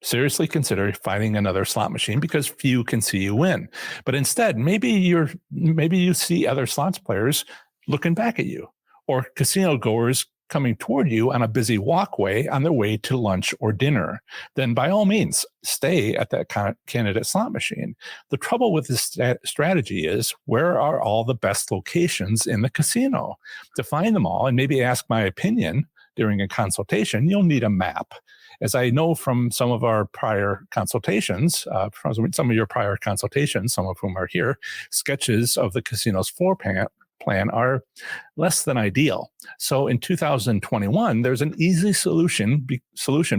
seriously consider finding another slot machine, because few can see you win. But instead, maybe you see other slots players looking back at you, or casino goers coming toward you on a busy walkway on their way to lunch or dinner. Then by all means, stay at that candidate slot machine. The trouble with this strategy is, where are all the best locations in the casino? To find them all and maybe ask my opinion during a consultation, you'll need a map. As I know from some of our prior consultations, from some of your prior consultations, some of whom are here, sketches of the casino's floor plan are less than ideal. So in 2021, there's an easy solution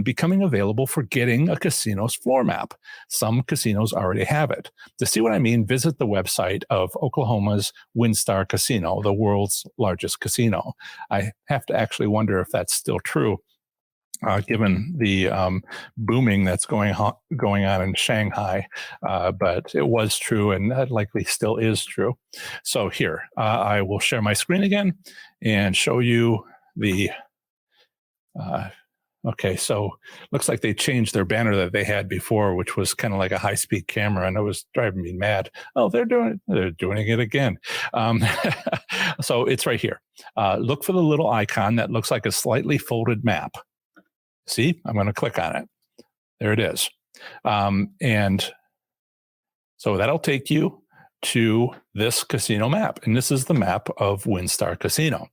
becoming available for getting a casino's floor map. Some casinos already have it. To see what I mean, visit the website of Oklahoma's WinStar Casino, the world's largest casino. I have to actually wonder if that's still true, given the booming that's going on in Shanghai, but it was true, and that likely still is true. So here, I will share my screen again and show you the. Okay, so looks like they changed their banner that they had before, which was kind of like a high-speed camera, and it was driving me mad. Oh, they're doing it again. So it's right here. Look for the little icon that looks like a slightly folded map. See, I'm going to click on it. There it is. And so that'll take you to this casino map. And this is the map of WinStar Casino.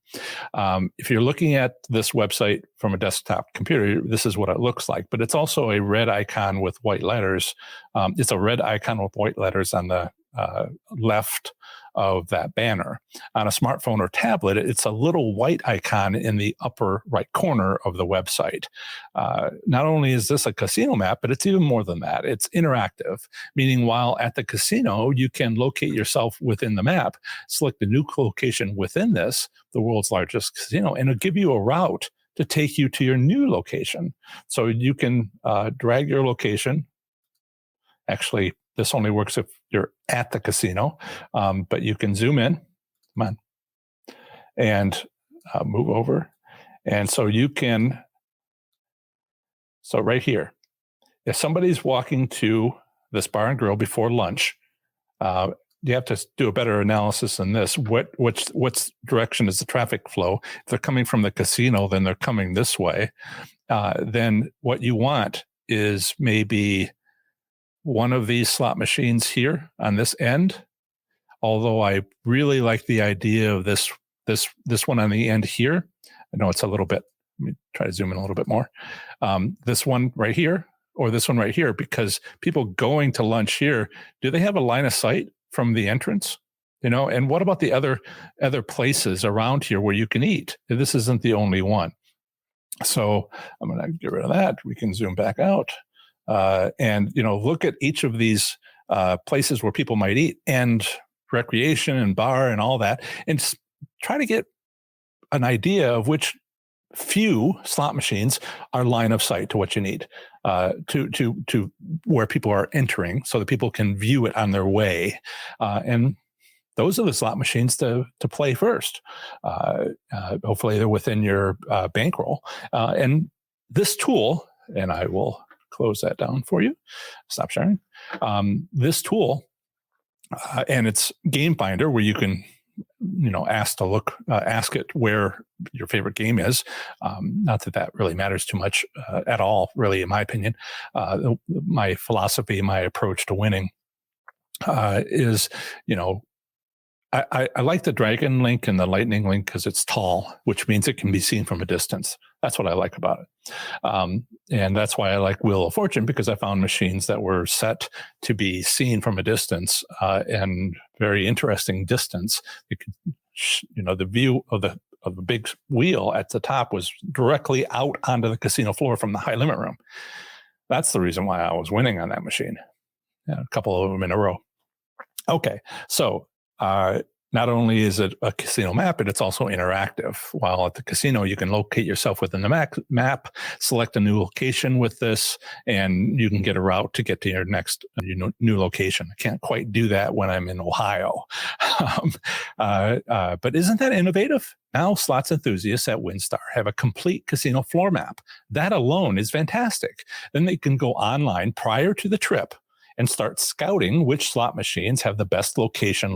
If you're looking at this website from a desktop computer, this is what it looks like. But it's also a red icon with white letters. It's a red icon with white letters on the left of that banner. On a smartphone or tablet, it's a little white icon in the upper right corner of the website. Not only is this a casino map, but it's even more than that. It's interactive, meaning while at the casino, you can locate yourself within the map, select a new location within this, the world's largest casino, and it'll give you a route to take you to your new location. So you can drag your location. Actually, this only works if you're at the casino, but you can zoom in, come on, and move over. And so you can, so right here, if somebody's walking to this bar and grill before lunch, you have to do a better analysis than this. What's direction is the traffic flow? If they're coming from the casino, then they're coming this way. Then what you want is maybe one of these slot machines here on this end, although I really like the idea of this This one on the end here, I know it's a little bit, let me try to zoom in a little bit more. This one right here, or this one right here, because people going to lunch here, do they have a line of sight from the entrance? And what about the other places around here where you can eat? This isn't the only one. So I'm going to get rid of that. We can zoom back out and look at each of these places where people might eat, and recreation and bar and all that, and try to get an idea of which few slot machines are line of sight to what you need to where people are entering, so that people can view it on their way. And those are the slot machines to play first. Hopefully they're within your bankroll. And this tool, and I will close that down for you. Stop sharing. This tool, and it's Game Finder, where you can ask it where your favorite game is. Not that really matters too much at all, really, in my opinion. My philosophy, my approach to winning is, I like the Dragon Link and the Lightning Link because it's tall, which means it can be seen from a distance. That's what I like about it. And that's why I like Wheel of Fortune, because I found machines that were set to be seen from a distance, and very interesting distance. It could, the view of the big wheel at the top was directly out onto the casino floor from the high limit room. That's the reason why I was winning on that machine. Yeah, a couple of them in a row. Okay, so not only is it a casino map, but it's also interactive. While at the casino, you can locate yourself within the map, select a new location with this, and you can get a route to get to your next new location. I can't quite do that when I'm in Ohio. But isn't that innovative? Now, slots enthusiasts at WinStar have a complete casino floor map. That alone is fantastic. Then they can go online prior to the trip and start scouting which slot machines have the best location,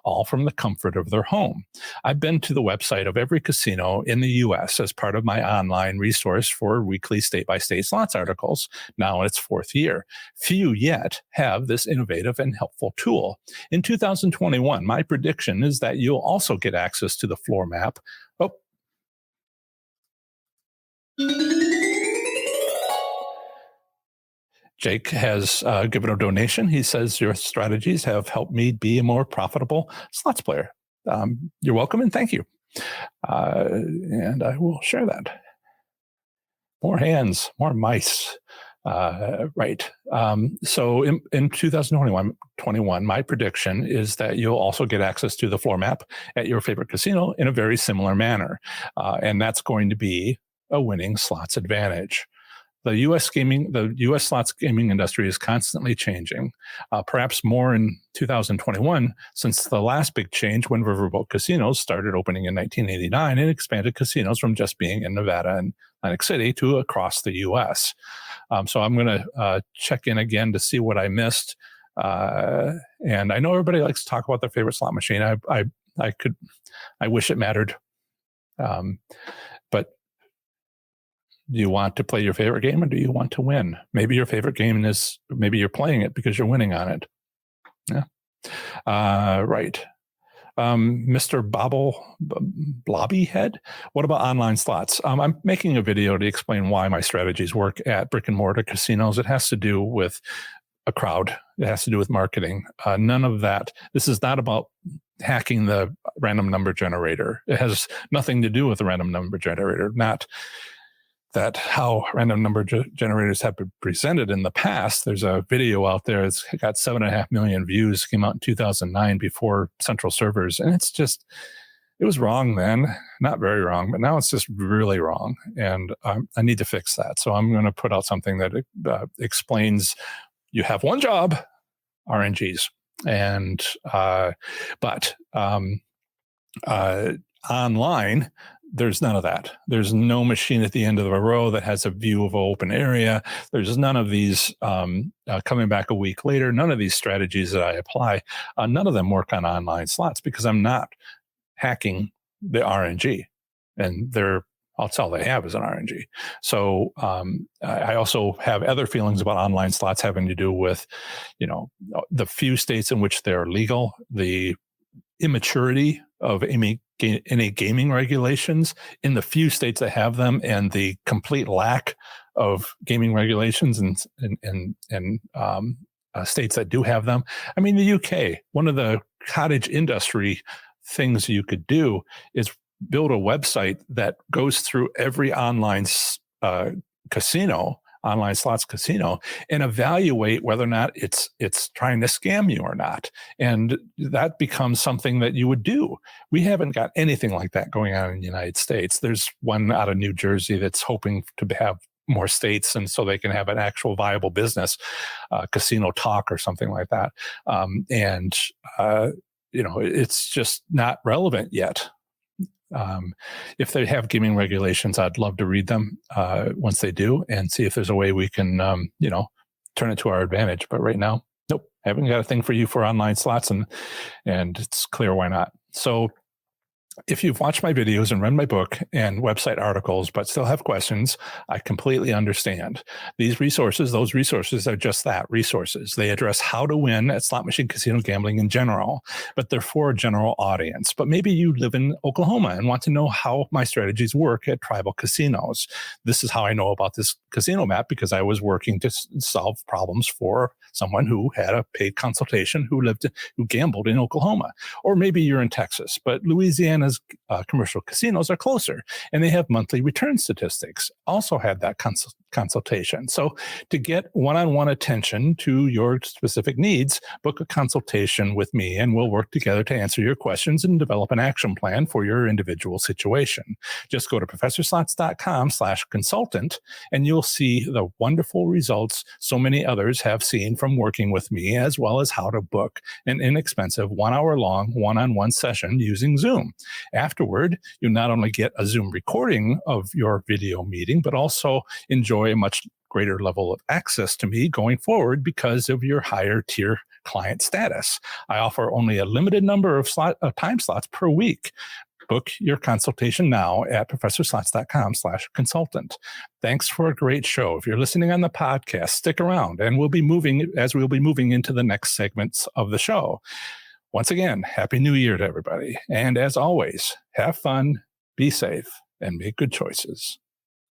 all from the comfort of their home. I've been to the website of every casino in the U.S. as part of my online resource for weekly state-by-state slots articles, now in its fourth year. Few yet have this innovative and helpful tool. In 2021, my prediction is that you'll also get access to the floor map. Jake has given a donation. He says, your strategies have helped me be a more profitable slots player. You're welcome, and thank you. And I will share that. More hands, more mice. Right. So in 2021, my prediction is that you'll also get access to the floor map at your favorite casino in a very similar manner. And that's going to be a winning slots advantage. The U.S. slots gaming industry is constantly changing, perhaps more in 2021, since the last big change when Riverboat Casinos started opening in 1989 and expanded casinos from just being in Nevada and Atlantic City to across the U.S. So I'm going to check in again to see what I missed. And I know everybody likes to talk about their favorite slot machine. I wish it mattered. But do you want to play your favorite game, or do you want to win? Maybe your favorite game is, maybe you're playing it because you're winning on it. Yeah. Right. Mr. Blobbyhead, what about online slots? I'm making a video to explain why my strategies work at brick and mortar casinos. It has to do with a crowd. It has to do with marketing. None of that. This is not about hacking the random number generator. It has nothing to do with the random number generator. Not that how random number generators have been presented in the past. There's a video out there. It's got 7.5 million views, came out in 2009 before central servers. And it was wrong then, not very wrong, but now it's just really wrong. And I need to fix that. So I'm going to put out something that explains you have one job, RNGs. And, online, there's none of that. There's no machine at the end of the row that has a view of an open area. There's none of these coming back a week later. None of these strategies that I apply, none of them work on online slots because I'm not hacking the RNG. And that's all they have is an RNG. So I also have other feelings about online slots having to do with, the few states in which they're legal, the immaturity of any gaming regulations in the few states that have them, and the complete lack of gaming regulations in states that do have them. I mean, the UK, one of the cottage industry things you could do is build a website that goes through every online casino, online slots casino, and evaluate whether or not it's trying to scam you or not. And that becomes something that you would do. We haven't got anything like that going on in the United States. There's one out of New Jersey that's hoping to have more states, and so they can have an actual viable business, Casino Talk or something like that. It's just not relevant yet. If they have gaming regulations, I'd love to read them once they do and see if there's a way we can, turn it to our advantage. But right now, nope, haven't got a thing for you for online slots, and it's clear why not. So if you've watched my videos and read my book and website articles, but still have questions, I completely understand. Those resources are just that, resources. They address how to win at slot machine casino gambling in general, but they're for a general audience. But maybe you live in Oklahoma and want to know how my strategies work at tribal casinos. This is how I know about this casino map, because I was working to solve problems for someone who had a paid consultation who gambled in Oklahoma. Or maybe you're in Texas, but Louisiana's commercial casinos are closer, and they have monthly return statistics. Also had that consultation. So to get one-on-one attention to your specific needs, book a consultation with me, and we'll work together to answer your questions and develop an action plan for your individual situation. Just go to professorslots.com/consultant, and you'll see the wonderful results so many others have seen from working with me, as well as how to book an inexpensive 1 hour long one-on-one session using Zoom. Afterward, you not only get a Zoom recording of your video meeting, but also enjoy a much greater level of access to me going forward because of your higher tier client status. I offer only a limited number of time slots per week. Book your consultation now at professorslots.com/consultant. Thanks for a great show. If you're listening on the podcast, stick around, and we'll be moving into the next segments of the show. Once again, Happy New Year to everybody. And as always, have fun, be safe, and make good choices.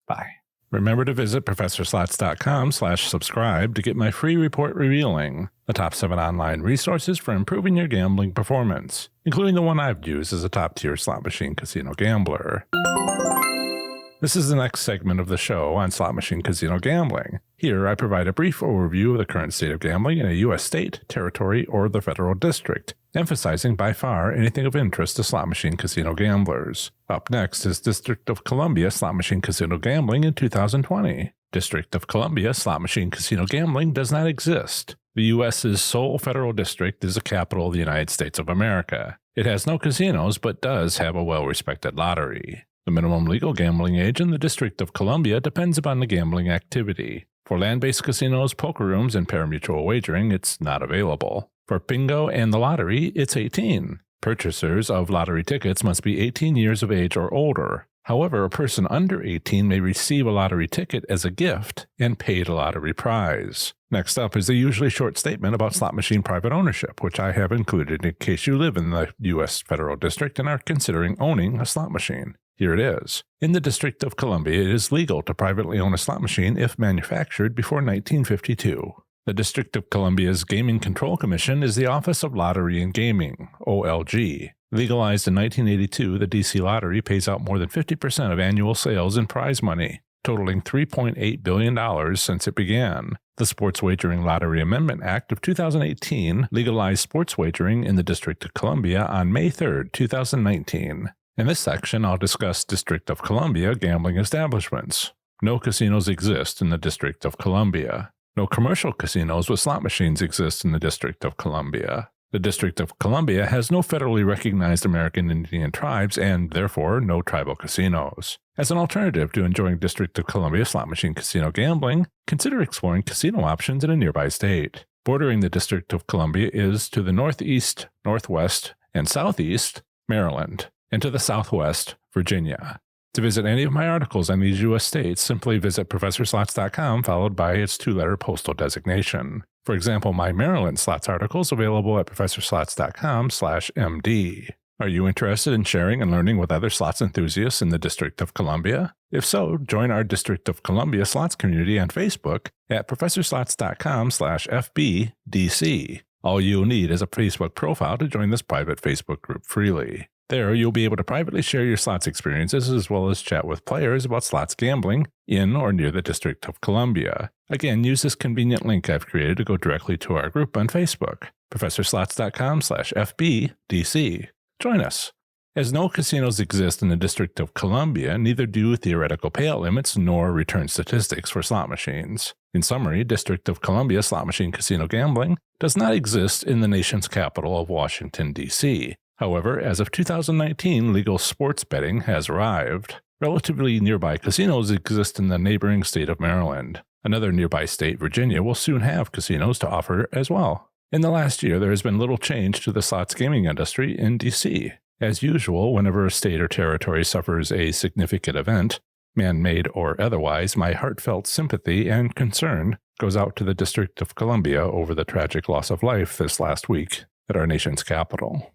Bye. Remember to visit professorslots.com/subscribe to get my free report revealing the top 7 online resources for improving your gambling performance, including the one I've used as a top-tier slot machine casino gambler. This is the next segment of the show on slot machine casino gambling. Here, I provide a brief overview of the current state of gambling in a U.S. state, territory, or the federal district, emphasizing by far anything of interest to slot machine casino gamblers. Up next is District of Columbia slot machine casino gambling in 2020. District of Columbia slot machine casino gambling does not exist. The U.S.'s sole federal district is the capital of the United States of America. It has no casinos, but does have a well-respected lottery. The minimum legal gambling age in the District of Columbia depends upon the gambling activity. For land-based casinos, poker rooms, and parimutuel wagering, it's not available. For bingo and the lottery, it's 18. Purchasers of lottery tickets must be 18 years of age or older. However, a person under 18 may receive a lottery ticket as a gift and pay the lottery prize. Next up is a usually short statement about slot machine private ownership, which I have included in case you live in the U.S. federal district and are considering owning a slot machine. Here it is. In the District of Columbia, it is legal to privately own a slot machine if manufactured before 1952. The District of Columbia's Gaming Control Commission is the Office of Lottery and Gaming, OLG. Legalized in 1982, the D.C. Lottery pays out more than 50% of annual sales in prize money, totaling $3.8 billion since it began. The Sports Wagering Lottery Amendment Act of 2018 legalized sports wagering in the District of Columbia on May 3, 2019. In this section, I'll discuss District of Columbia gambling establishments. No casinos exist in the District of Columbia. No commercial casinos with slot machines exist in the District of Columbia. The District of Columbia has no federally recognized American Indian tribes and, therefore, no tribal casinos. As an alternative to enjoying District of Columbia slot machine casino gambling, consider exploring casino options in a nearby state. Bordering the District of Columbia is to the northeast, northwest, and southeast, Maryland, and to the southwest, Virginia. To visit any of my articles on these U.S. states, simply visit professorslots.com followed by its 2-letter postal designation. For example, my Maryland slots article is available at professorslots.com/MD. Are you interested in sharing and learning with other slots enthusiasts in the District of Columbia? If so, join our District of Columbia slots community on Facebook at professorslots.com/FBDC. All you'll need is a Facebook profile to join this private Facebook group freely. There, you'll be able to privately share your slots experiences as well as chat with players about slots gambling in or near the District of Columbia. Again, use this convenient link I've created to go directly to our group on Facebook, professorslots.com/FBDC. Join us. As no casinos exist in the District of Columbia, neither do theoretical payout limits nor return statistics for slot machines. In summary, District of Columbia slot machine casino gambling does not exist in the nation's capital of Washington, D.C. However, as of 2019, legal sports betting has arrived. Relatively nearby casinos exist in the neighboring state of Maryland. Another nearby state, Virginia, will soon have casinos to offer as well. In the last year, there has been little change to the slots gaming industry in D.C. As usual, whenever a state or territory suffers a significant event, man-made or otherwise, my heartfelt sympathy and concern goes out to the District of Columbia over the tragic loss of life this last week at our nation's capital.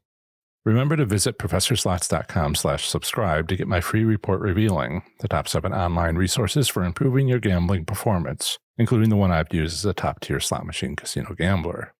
Remember to visit professorslots.com/subscribe to get my free report revealing the top 7 online resources for improving your gambling performance, including the one I've used as a top-tier slot machine casino gambler.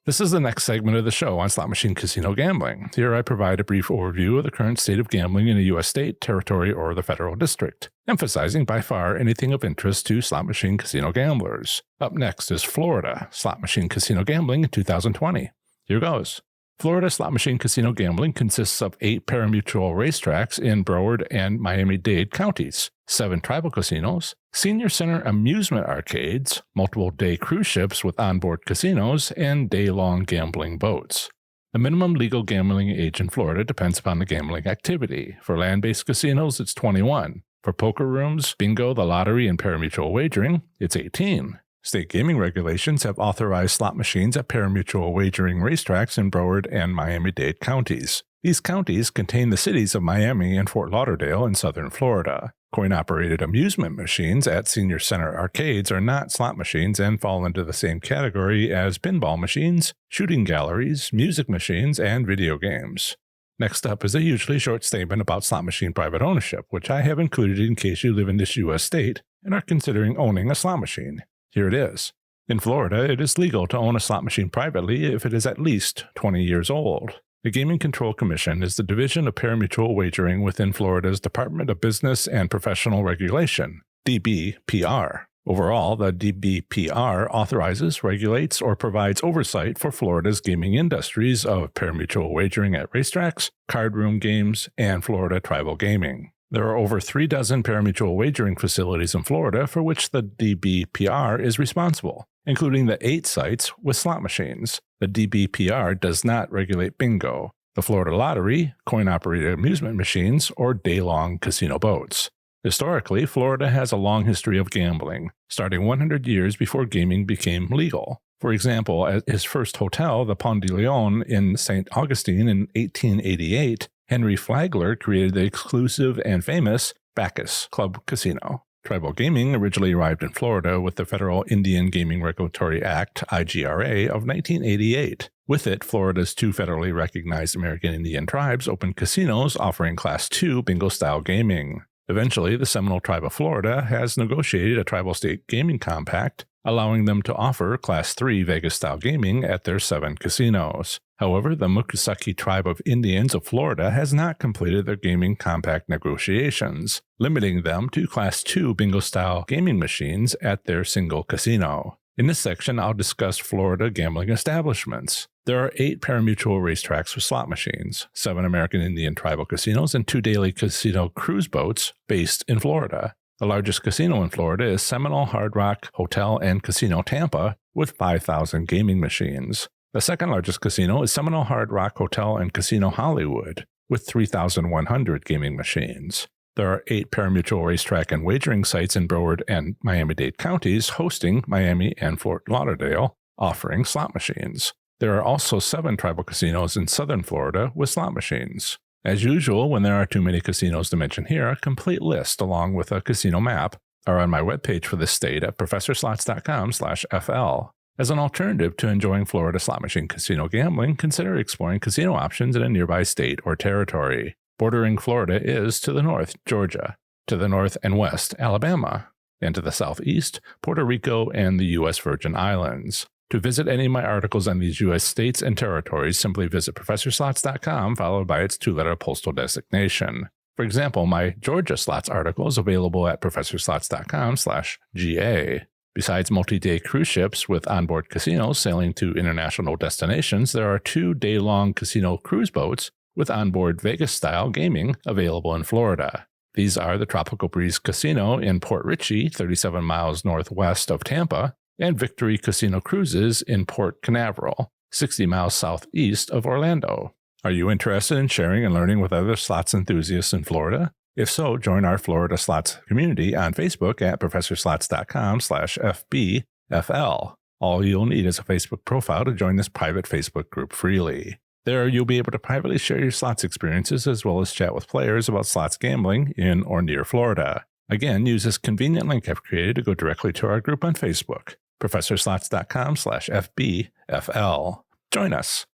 This is the next segment of the show on slot machine casino gambling. Here I provide a brief overview of the current state of gambling in a U.S. state, territory, or the federal district, emphasizing by far anything of interest to slot machine casino gamblers. Up next is Florida, slot machine casino gambling in 2020. Here goes. Florida slot machine casino gambling consists of 8 parimutuel racetracks in Broward and Miami-Dade counties, 7 tribal casinos, senior center amusement arcades, multiple day cruise ships with onboard casinos, and day-long gambling boats. The minimum legal gambling age in Florida depends upon the gambling activity. For land-based casinos, it's 21. For poker rooms, bingo, the lottery, and parimutuel wagering, it's 18. State gaming regulations have authorized slot machines at parimutuel wagering racetracks in Broward and Miami-Dade counties. These counties contain the cities of Miami and Fort Lauderdale in southern Florida. Coin-operated amusement machines at senior center arcades are not slot machines and fall into the same category as pinball machines, shooting galleries, music machines, and video games. Next up is a hugely short statement about slot machine private ownership, which I have included in case you live in this U.S. state and are considering owning a slot machine. Here it is. In Florida, it is legal to own a slot machine privately if it is at least 20 years old. The Gaming Control Commission is the division of parimutuel wagering within Florida's Department of Business and Professional Regulation, DBPR. Overall, the DBPR authorizes, regulates, or provides oversight for Florida's gaming industries of parimutuel wagering at racetracks, card room games, and Florida tribal gaming. There are over 3 dozen parimutuel wagering facilities in Florida for which the DBPR is responsible, including the 8 sites with slot machines. The DBPR does not regulate bingo, the Florida Lottery, coin-operated amusement machines, or day-long casino boats. Historically, Florida has a long history of gambling, starting 100 years before gaming became legal. For example, at his first hotel, the Pont de Leon in St. Augustine in 1888, Henry Flagler created the exclusive and famous Bacchus Club Casino. Tribal gaming originally arrived in Florida with the Federal Indian Gaming Regulatory Act, IGRA, of 1988. With it, Florida's 2 federally recognized American Indian tribes opened casinos offering Class II bingo-style gaming. Eventually, the Seminole Tribe of Florida has negotiated a tribal state gaming compact, allowing them to offer Class III Vegas-style gaming at their 7 casinos. However, the Mucusaki Tribe of Indians of Florida has not completed their gaming compact negotiations, limiting them to Class II bingo-style gaming machines at their single casino. In this section, I'll discuss Florida gambling establishments. There are 8 parimutuel racetracks with slot machines, 7 American Indian tribal casinos, and 2 daily casino cruise boats based in Florida. The largest casino in Florida is Seminole Hard Rock Hotel and Casino Tampa with 5,000 gaming machines. The second largest casino is Seminole Hard Rock Hotel and Casino Hollywood with 3,100 gaming machines. There are 8 parimutuel racetrack and wagering sites in Broward and Miami-Dade counties hosting Miami and Fort Lauderdale, offering slot machines. There are also 7 tribal casinos in southern Florida with slot machines. As usual, when there are too many casinos to mention here, a complete list along with a casino map are on my webpage for this state at professorslots.com/FL. As an alternative to enjoying Florida slot machine casino gambling, consider exploring casino options in a nearby state or territory. Bordering Florida is, to the north, Georgia, to the north and west, Alabama, and to the southeast, Puerto Rico and the U.S. Virgin Islands. To visit any of my articles on these U.S. states and territories, simply visit ProfessorSlots.com, followed by its two-letter postal designation. For example, my Georgia Slots article is available at ProfessorSlots.com/GA. Besides multi-day cruise ships with onboard casinos sailing to international destinations, there are 2 day-long casino cruise boats with onboard Vegas-style gaming available in Florida. These are the Tropical Breeze Casino in Port Richey, 37 miles northwest of Tampa, and Victory Casino Cruises in Port Canaveral, 60 miles southeast of Orlando. Are you interested in sharing and learning with other slots enthusiasts in Florida? If so, join our Florida Slots community on Facebook at ProfessorSlots.com/FBFL. All you'll need is a Facebook profile to join this private Facebook group freely. There, you'll be able to privately share your slots experiences as well as chat with players about slots gambling in or near Florida. Again, use this convenient link I've created to go directly to our group on Facebook, ProfessorSlots.com/FBFL. Join us.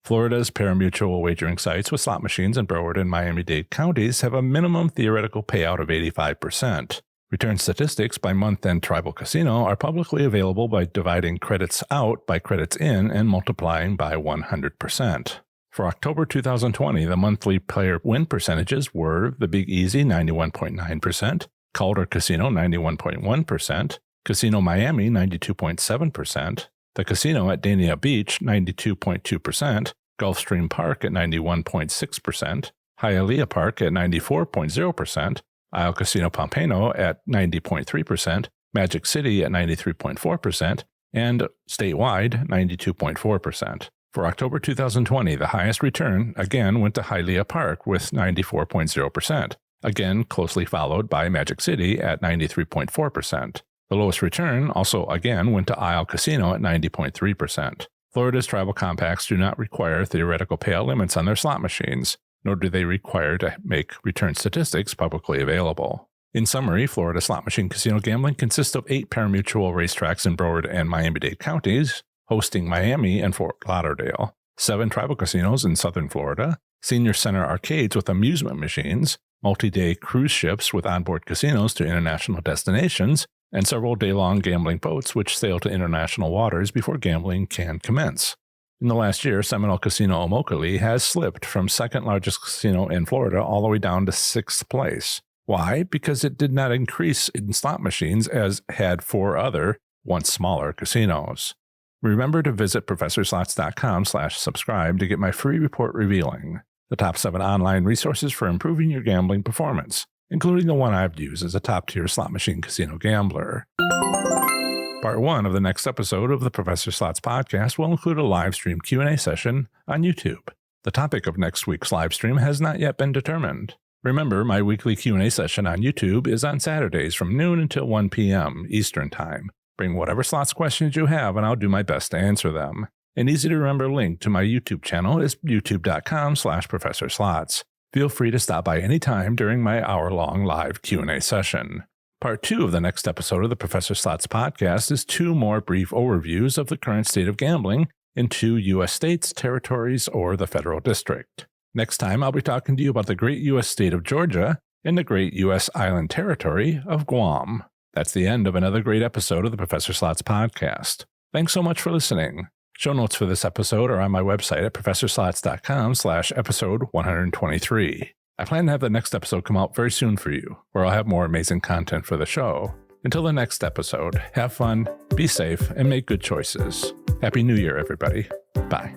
Florida's pari-mutuel wagering sites with slot machines in Broward and Miami-Dade counties have a minimum theoretical payout of 85%. Return statistics by month and tribal casino are publicly available by dividing credits out by credits in and multiplying by 100%. For October 2020, the monthly player win percentages were the Big Easy 91.9%, Calder Casino 91.1%, Casino Miami 92.7%, the casino at Dania Beach 92.2%, Gulfstream Park at 91.6%, Hialeah Park at 94.0%, Isle Casino Pompano at 90.3%, Magic City at 93.4%, and statewide 92.4%. For October 2020, the highest return again went to Hialeah Park with 94.0%, again closely followed by Magic City at 93.4%. The lowest return also again went to Isle Casino at 90.3%. Florida's tribal compacts do not require theoretical payout limits on their slot machines, nor do they require to make return statistics publicly available. In summary, Florida slot machine casino gambling consists of 8 pari-mutuel racetracks in Broward and Miami-Dade counties, hosting Miami and Fort Lauderdale, 7 tribal casinos in southern Florida, senior center arcades with amusement machines, multi-day cruise ships with onboard casinos to international destinations, and several day-long gambling boats which sail to international waters before gambling can commence. In the last year, Seminole Casino Immokalee has slipped from second largest casino in Florida all the way down to 6th place. Why? Because it did not increase in slot machines as had 4 other, once smaller, casinos. Remember to visit ProfessorSlots.com/subscribe to get my free report revealing the top 7 online resources for improving your gambling performance, including the one I've used as a top-tier slot machine casino gambler. Part 1 of the next episode of the Professor Slots podcast will include a live stream Q&A session on YouTube. The topic of next week's live stream has not yet been determined. Remember, my weekly Q&A session on YouTube is on Saturdays from noon until 1 p.m. Eastern Time. Bring whatever slots questions you have and I'll do my best to answer them. An easy-to-remember link to my YouTube channel is youtube.com/ProfessorSlots. Feel free to stop by any time during my hour-long live Q&A session. Part 2 of the next episode of the Professor Slots podcast is 2 more brief overviews of the current state of gambling in 2 U.S. states, territories, or the federal district. Next time, I'll be talking to you about the great U.S. state of Georgia and the great U.S. island territory of Guam. That's the end of another great episode of the Professor Slots podcast. Thanks so much for listening. Show notes for this episode are on my website at ProfessorSlots.com/episode 123. I plan to have the next episode come out very soon for you, where I'll have more amazing content for the show. Until the next episode, have fun, be safe, and make good choices. Happy New Year, everybody. Bye.